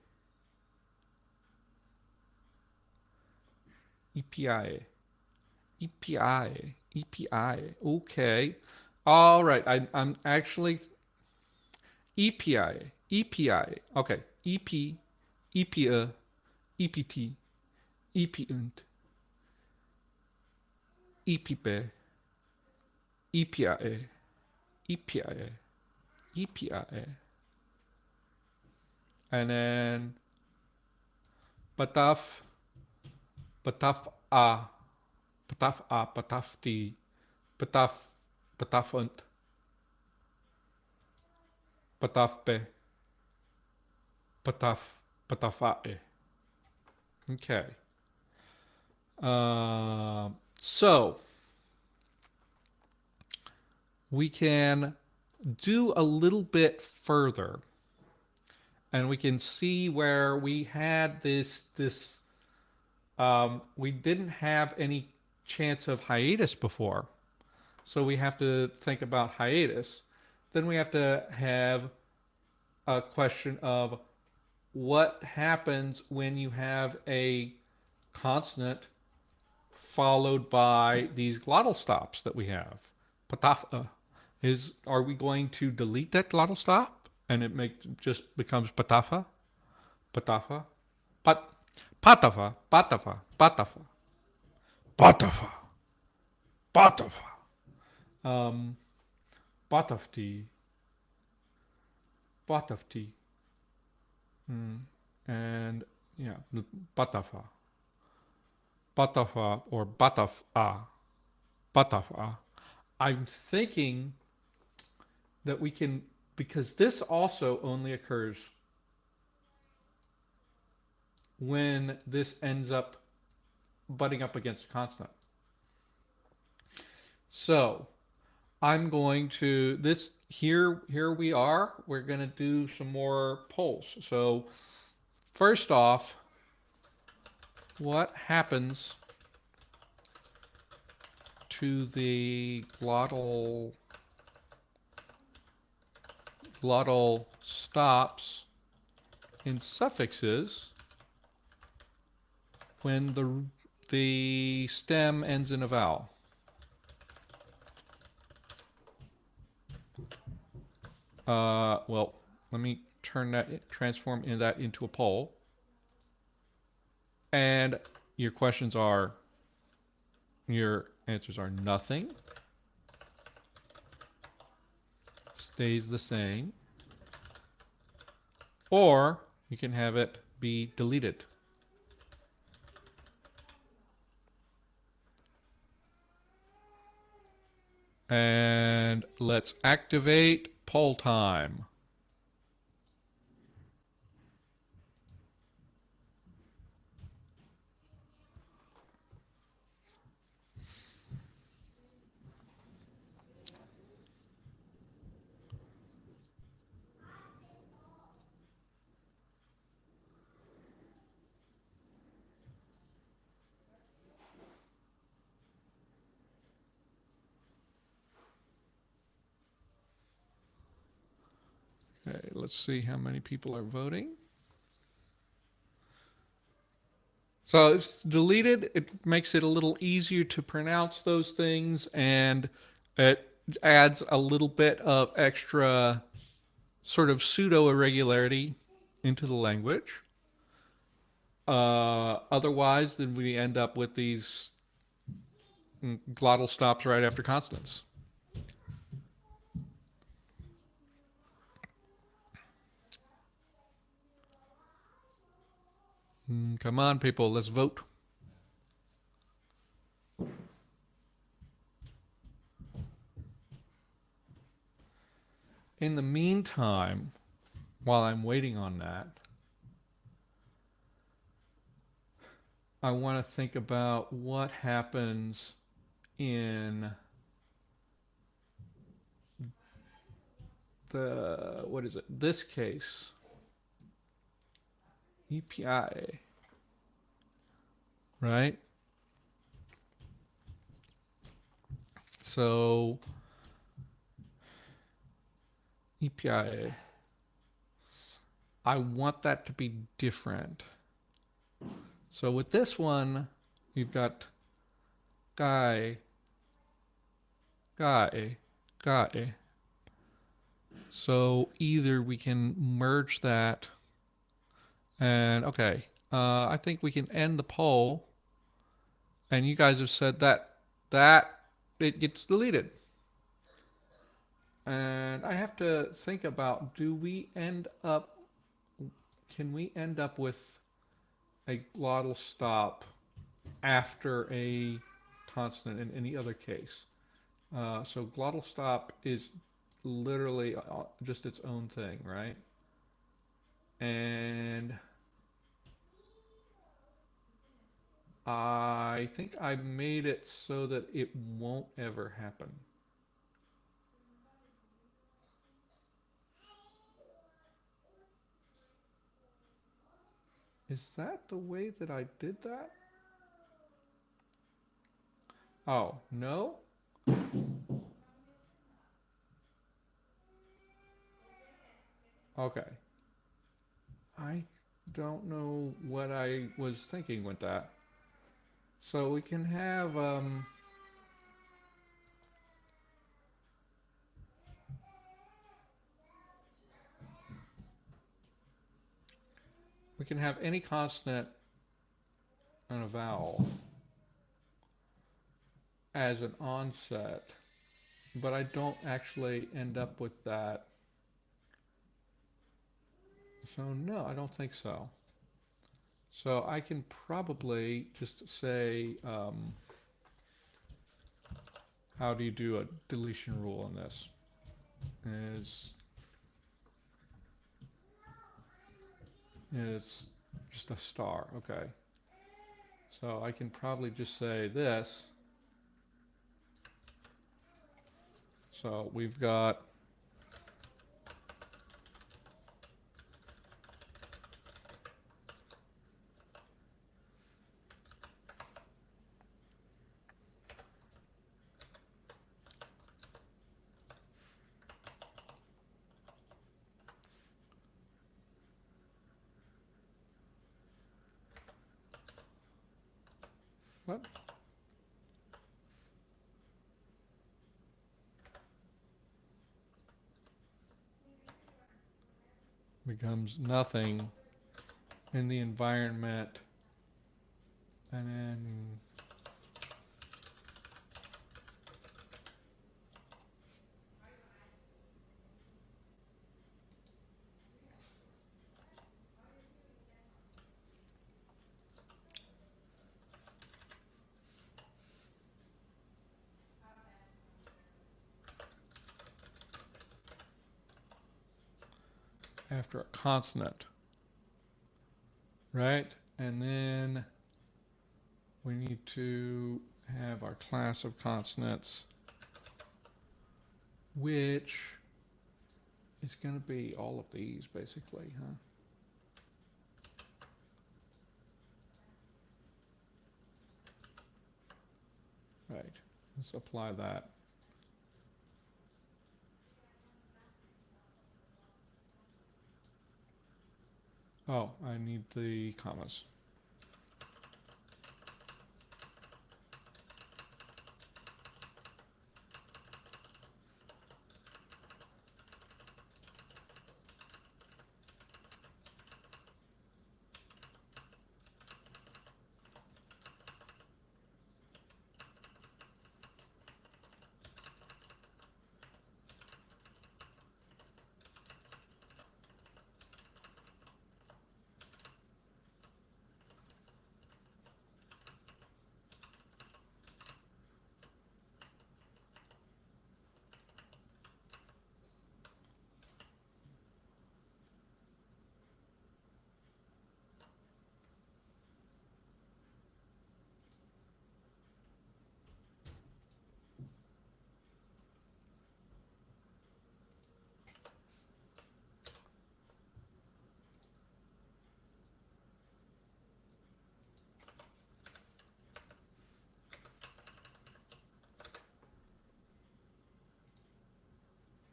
EPIA, EPI, EPI. Okay. All right. I'm actually EPI, EPI. Okay. EP, EPA, EPT, EPUnt, EPP, EPIA, EPIA, EPIA. And then Pataf, pataf patafti, pataf, patafunt, patafpe, pataf, patafae. Okay. So we can do a little bit further, and we can see where we had this. We didn't have any chance of hiatus before, so we have to think about hiatus. Then we have to have a question of what happens when you have a consonant followed by these glottal stops that we have. Patafa are we going to delete that glottal stop and it just becomes patafa, patafa, pat, patafa, patafa, patafa, patafa, patafa, um, patafti, patafti, and yeah, patafa, patafa or batafa, batafa. I'm thinking that we can, because this also only occurs when this ends up butting up against a consonant. So I'm going to, this here we are. We're going to do some more polls. So first off, what happens to the glottal stops in suffixes when the stem ends in a vowel? Well, let me transform that into a poll. And your answers are nothing, stays the same, or you can have it be deleted. And let's activate poll time. Okay, let's see how many people are voting. So it's deleted. It makes it a little easier to pronounce those things, and it adds a little bit of extra sort of pseudo irregularity into the language. Otherwise, then we end up with these glottal stops right after consonants. Come on, people, let's vote. In the meantime, while I'm waiting on that, I want to think about what happens in this case, EPI, right? So EPI, I want that to be different. So with this one, you've got guy. So either we can merge that and okay, I think we can end the poll. And you guys have said that it gets deleted. And I have to think about, can we end up with a glottal stop after a consonant in any other case. So glottal stop is literally just its own thing, right? And I think I made it so that it won't ever happen. Is that the way that I did that? Oh, no? Okay. I don't know what I was thinking with that. So we can have any consonant and a vowel as an onset, but I don't actually end up with that. So no, I don't think so. So I can probably just say, how do you do a deletion rule on this? Is just a star, okay. So I can probably just say this. So we've got what? Becomes nothing in the environment, and then after a consonant, right? And then we need to have our class of consonants, which is going to be all of these basically, huh? Right. Let's apply that. Oh, I need the commas.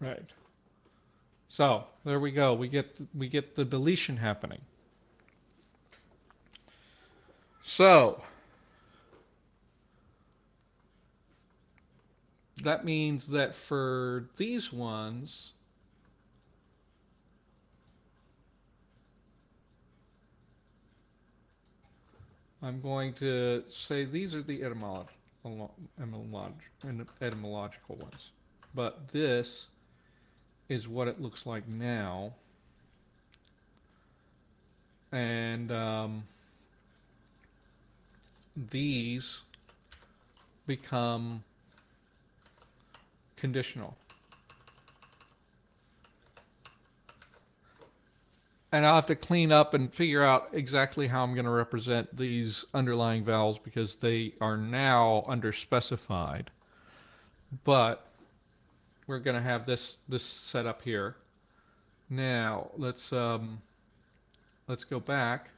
Right. So there we go. We get the deletion happening. So that means that for these ones, I'm going to say these are the etymological ones. But this is what it looks like now. And these become conditional. And I'll have to clean up and figure out exactly how I'm going to represent these underlying vowels because they are now underspecified. But we're going to have this set up here. Now let's go back.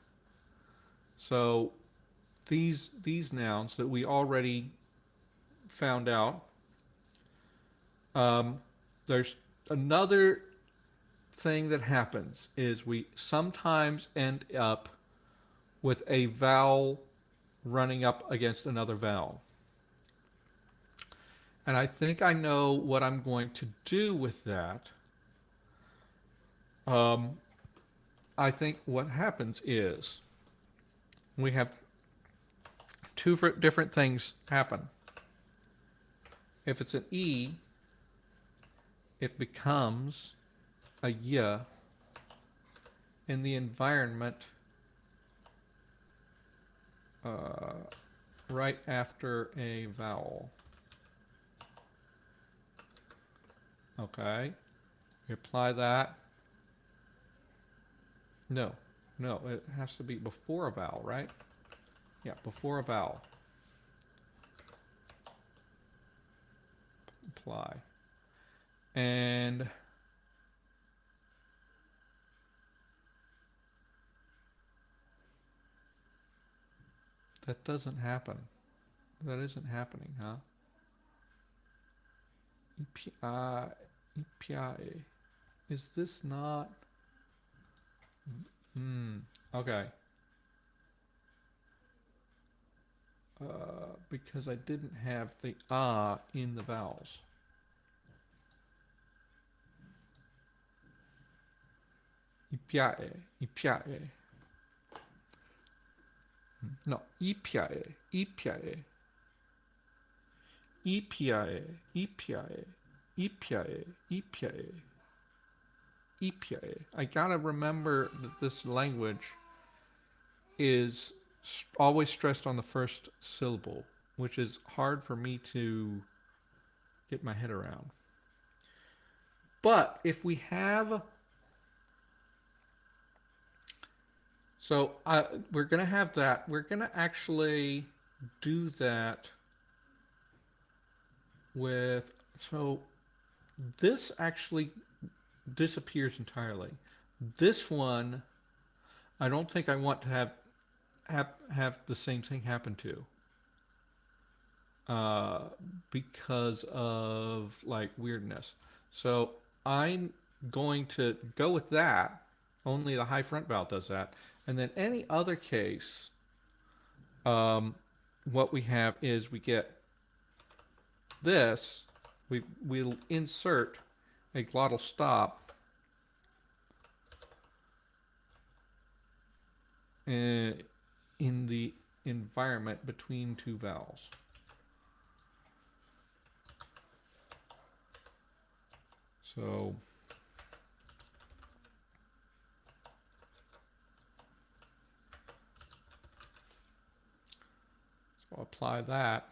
So these nouns that we already found out. There's another thing that happens is we sometimes end up with a vowel running up against another vowel. And I think I know what I'm going to do with that. I think what happens is we have two different things happen. If it's an E, it becomes a Y in the environment right after a vowel. Okay, we apply that. No, it has to be before a vowel, right? Yeah, before a vowel. Apply. And that doesn't happen. That isn't happening, huh? EPI. Is this not? Okay. Because I didn't have the in the vowels. EPI. No, EPI. I gotta remember that this language is always stressed on the first syllable, which is hard for me to get my head around. But if we have... So we're going to have that. We're going to actually do that with... So this actually disappears entirely. This one, I don't think I want to have the same thing happen to. Because of like weirdness. So I'm going to go with that. Only the high front vowel does that. And then any other case, what we have is we get this. We'll insert a glottal stop in the environment between two vowels. So I'll apply that.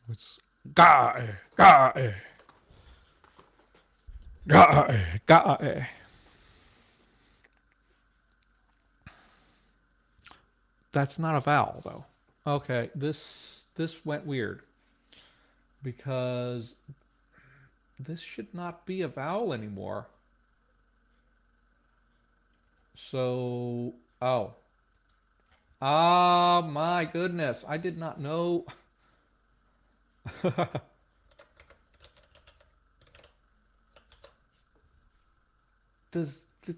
It's That's not a vowel though. Okay, this went weird because this should not be a vowel anymore. So, my goodness, I did not know.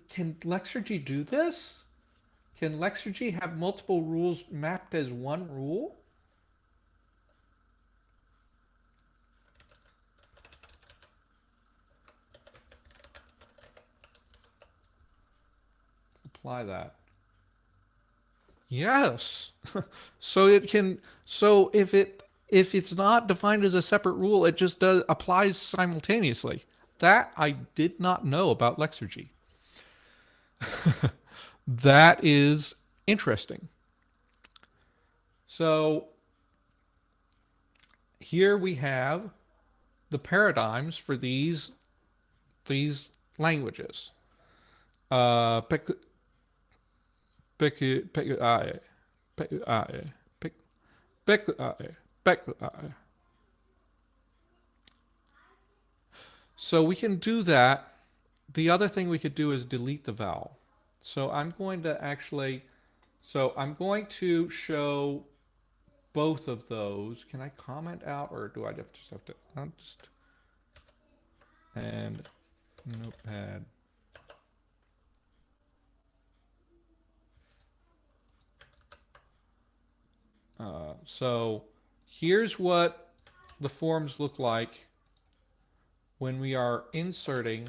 Can Lexergy do this? Can Lexergy have multiple rules mapped as one rule? Apply that. Yes. So it can, so if it if it's not defined as a separate rule, it just applies simultaneously. That I did not know about Lexergy. That is interesting. So here we have the paradigms for these languages. Peku peku peku ae peku ae peku ae peku ae. So we can do that. The other thing we could do is delete the vowel. So I'm going to actually, so I'm going to show both of those. Can I comment out, or do I just have to, I'll just, and notepad. So here's what the forms look like when we are inserting.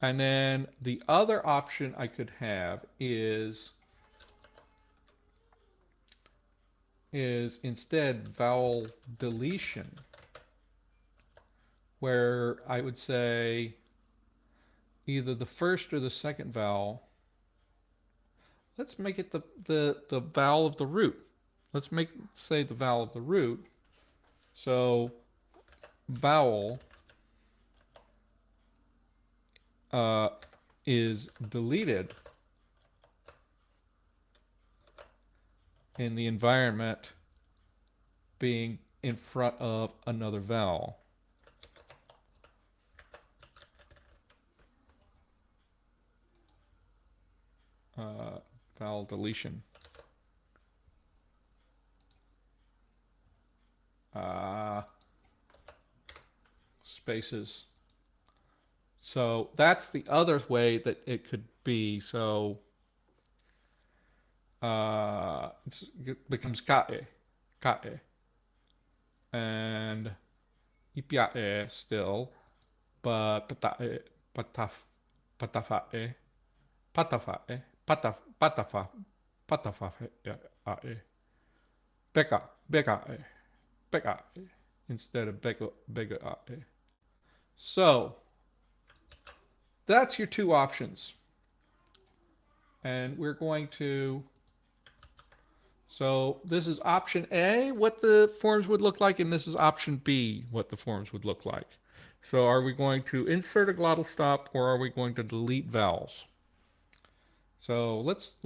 And then the other option I could have is instead vowel deletion, where I would say either the first or the second vowel. Let's make it the vowel of the root. Let's say the vowel of the root. So vowel is deleted in the environment being in front of another vowel. Vowel deletion. Spaces. So that's the other way that it could be. So it becomes kae, kae, and ipiae still, but patae, pataf, patafae, patafae, patafa, patafae, ae, beka, bekae, bekae, instead of bega ae. So that's your two options. And we're going to, so this is option A, what the forms would look like, and this is option B, what the forms would look like. So are we going to insert a glottal stop, or are we going to delete vowels? So let's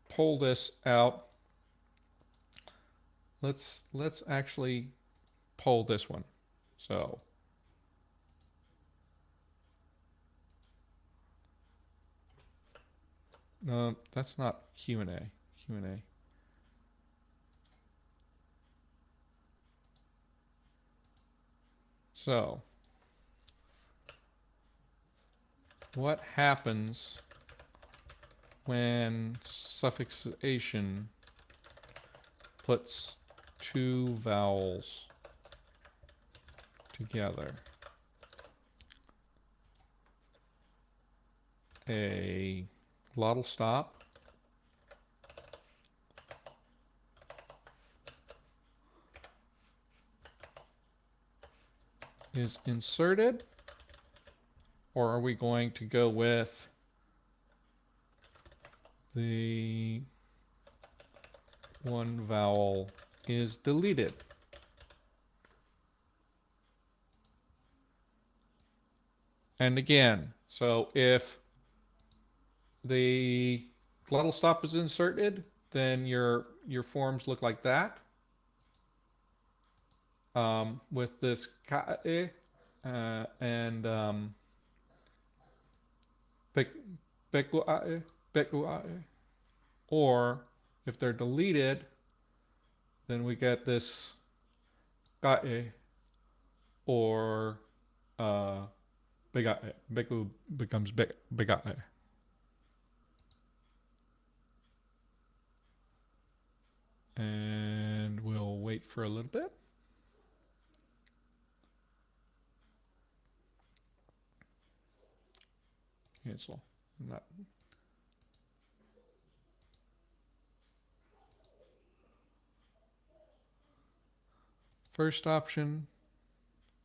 pull this out. Let's actually pull this one. So no, that's not Q&A. Q&A. So what happens when suffixation puts two vowels together? A glottal stop is inserted, or are we going to go with the one vowel is deleted? And again, so if the glottal stop is inserted, then your forms look like that. With this kae and bekuae, bekuae. Or if they're deleted, then we get this kae or begae. Beku becomes begae. And we'll wait for a little bit. Cancel. Not. First option,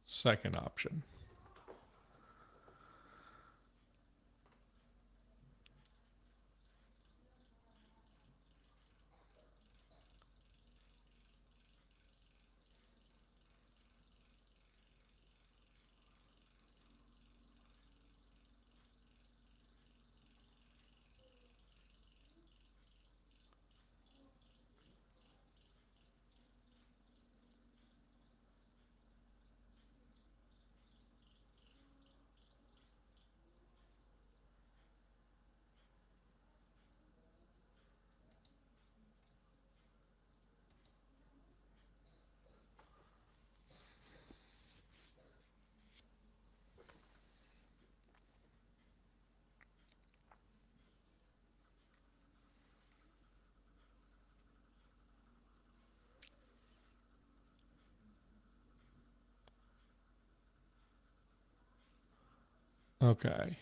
second option. Okay.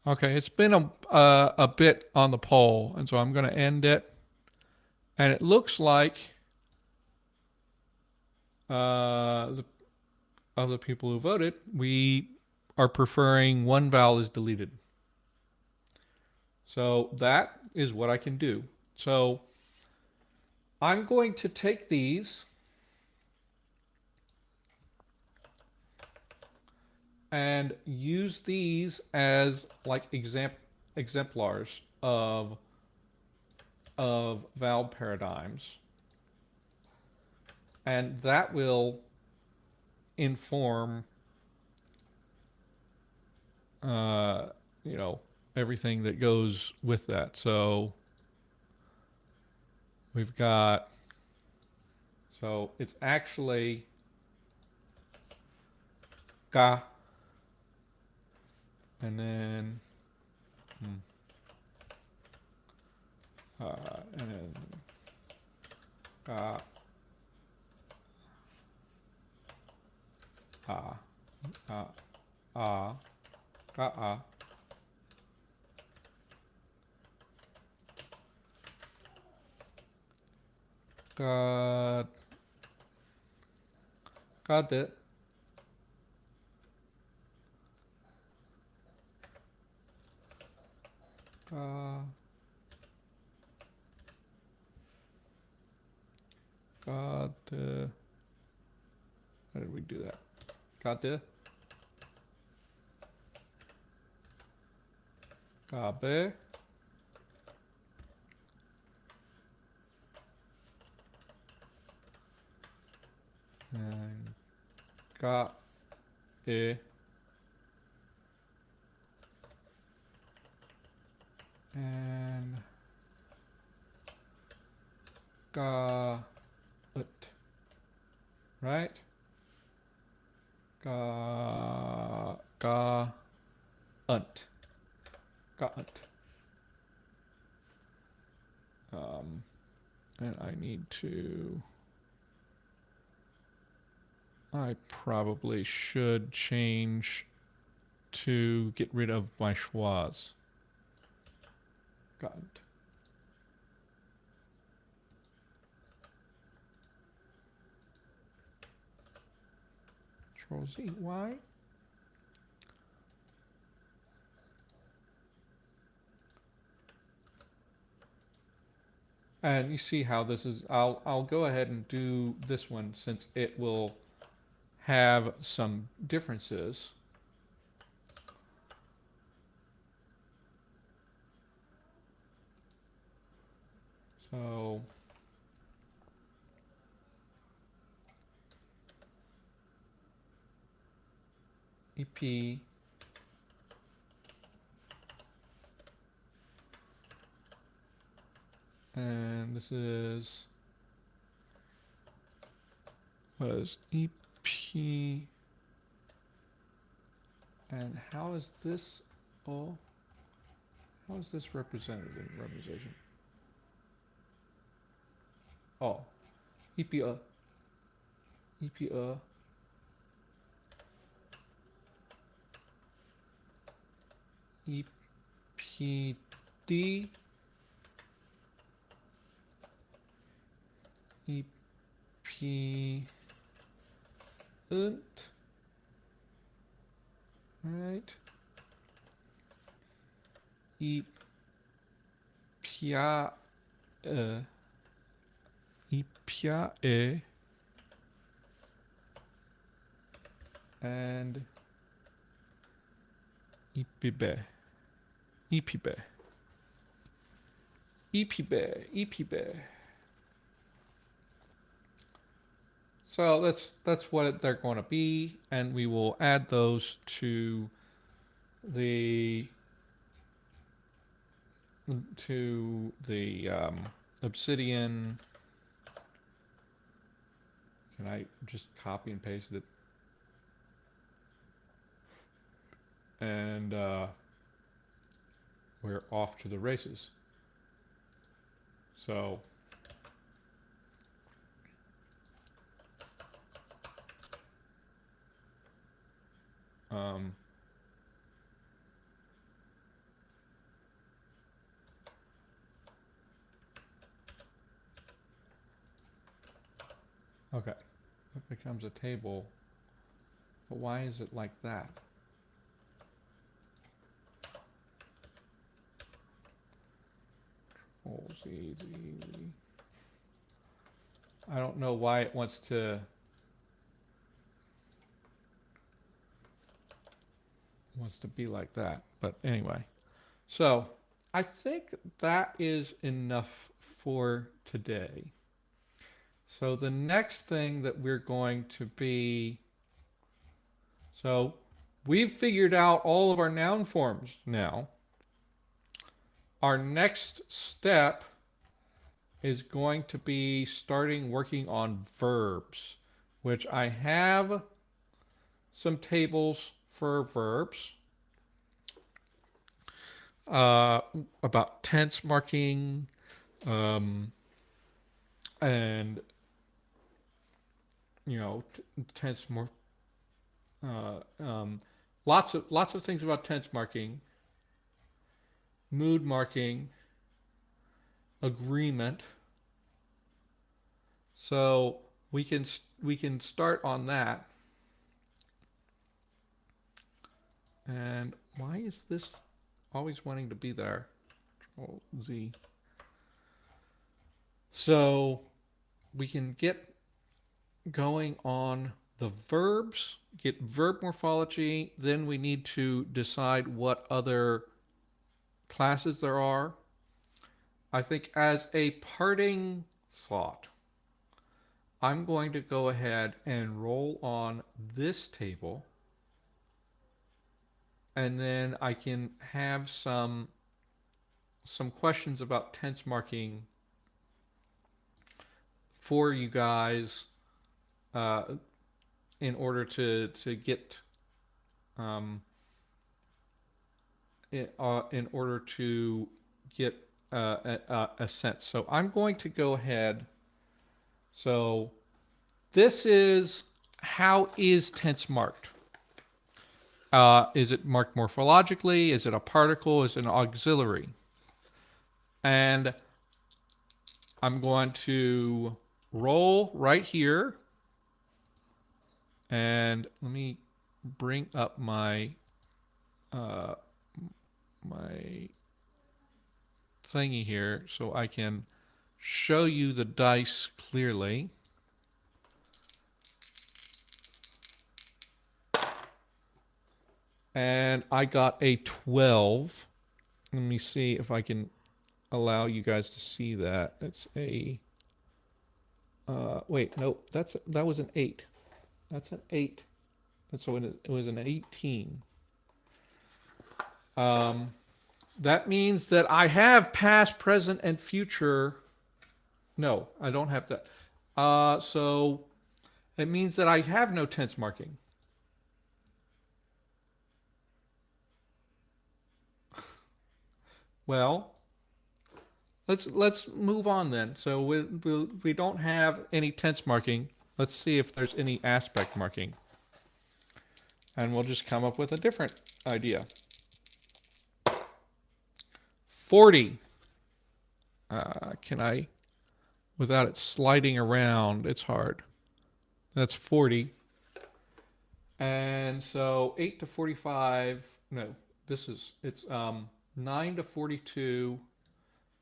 Okay, it's been a bit on the poll, and so I'm going to end it. And it looks like the of the people who voted, we are preferring one vowel is deleted. So that is what I can do. So I'm going to take these and use these as like exemplars of vowel paradigms, and that will inform uh, you know, everything that goes with that. So we've got, so it's actually ga, and then and then ga, ah, ah, ah, ga, ah, ga, ga de, ga, ga de. How did we do that? Ga de, ga be, and ga e, and ga ut, right? Ga unt, ga unt. And I need to, I probably should change to get rid of my schwas. Ga unt. Control Z, why? And you see how this is, I'll go ahead and do this one since it will have some differences. So EP and this is was EP, and how is this, oh, how is this represented in representation? Oh, EPA, EPA, EPD, EP, und, right, ipia, ipiae, and ipibe, ipibe, ipibe, ipibe. So that's what they're going to be, and we will add those to the Obsidian. Can I just copy and paste it? And we're off to the races. So okay, it becomes a table, but why is it like that? Control-Z, I don't know why it wants to be like that, but anyway. So I think that is enough for today. So the next thing that we're going to be, so we've figured out all of our noun forms now. Our next step is going to be starting working on verbs, which I have some tables for verbs. About tense marking, and you know, tense more. Lots of things about tense marking, mood marking, agreement. So we can start on that. And why is this always wanting to be there? Control-Z. So we can get going on the verbs, get verb morphology, then we need to decide what other classes there are. I think as a parting thought, I'm going to go ahead and roll on this table, and then I can have some questions about tense marking for you guys in order to get in order to get a sense. So I'm going to go ahead. So this is, how is tense marked? Is it marked morphologically? Is it a particle? Is it an auxiliary? And I'm going to roll right here. And let me bring up my my thingy here so I can show you the dice clearly. And I got a 12. Let me see if I can allow you guys to see that. It's a wait, no, that was an 8. That's an 8. And so it was an 18. That means that I have past, present, and future. No, I don't have that. So it means that I have no tense marking. Well, let's move on then. So we don't have any tense marking. Let's see if there's any aspect marking. And we'll just come up with a different idea. 40. Can I, without it sliding around, it's hard. That's 40. And so 8 to 45, no, it's 9 to 42.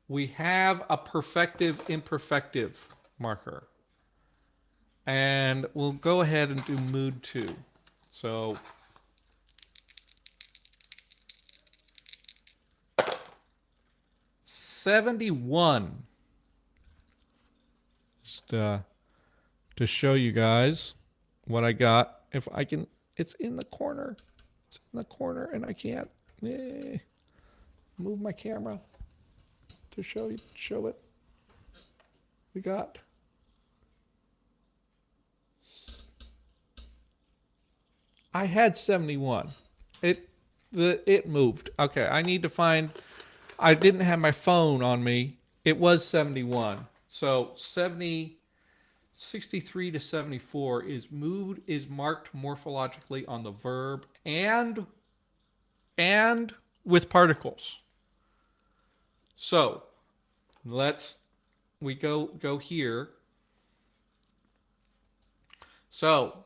We have a perfective imperfective marker. And we'll go ahead and do mood 2. So 71. Just to show you guys what I got. If I can, it's in the corner. It's in the corner, and I can't move my camera to show it. We got I had 71. It moved. Okay, I need to find. I didn't have my phone on me. It was 71. So 63 to 74 is mood is marked morphologically on the verb and with particles. So we go here. So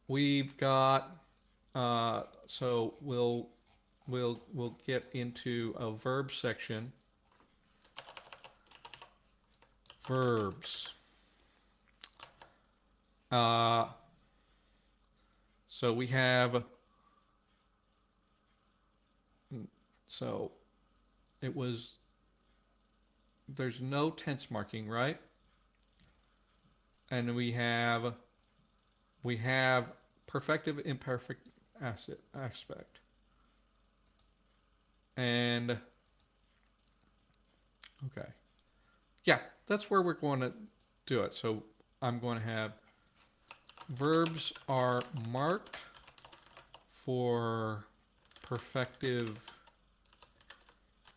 we've got so we'll get into a verb section. Verbs. So we have, so it was, there's no tense marking, right? And we have perfective imperfect aspect. And, okay. Yeah, that's where we're going to do it. So I'm going to have verbs are marked for perfective,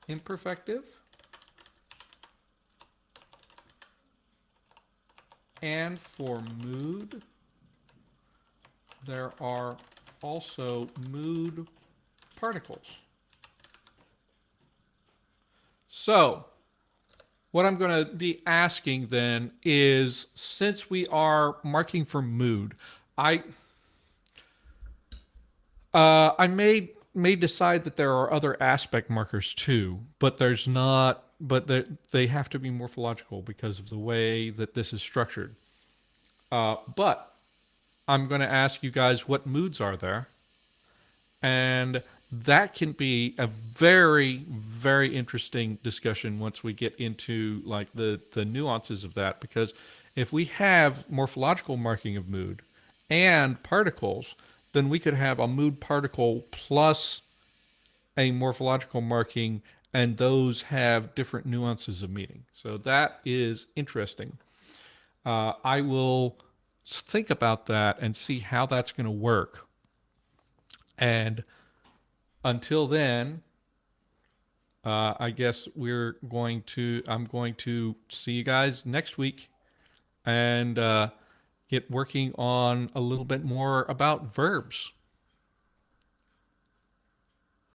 imperfective, and for mood, there are also mood particles. So what I'm going to be asking then is, since we are marking for mood, I may decide that there are other aspect markers too, but there's not. But they have to be morphological because of the way that this is structured. But I'm going to ask you guys what moods are there, and that can be a very, very interesting discussion once we get into like the nuances of that. Because if we have morphological marking of mood and particles, then we could have a mood particle plus a morphological marking, and those have different nuances of meaning. So that is interesting. I will think about that and see how that's going to work. And until then, I guess I'm going to see you guys next week and get working on a little bit more about verbs.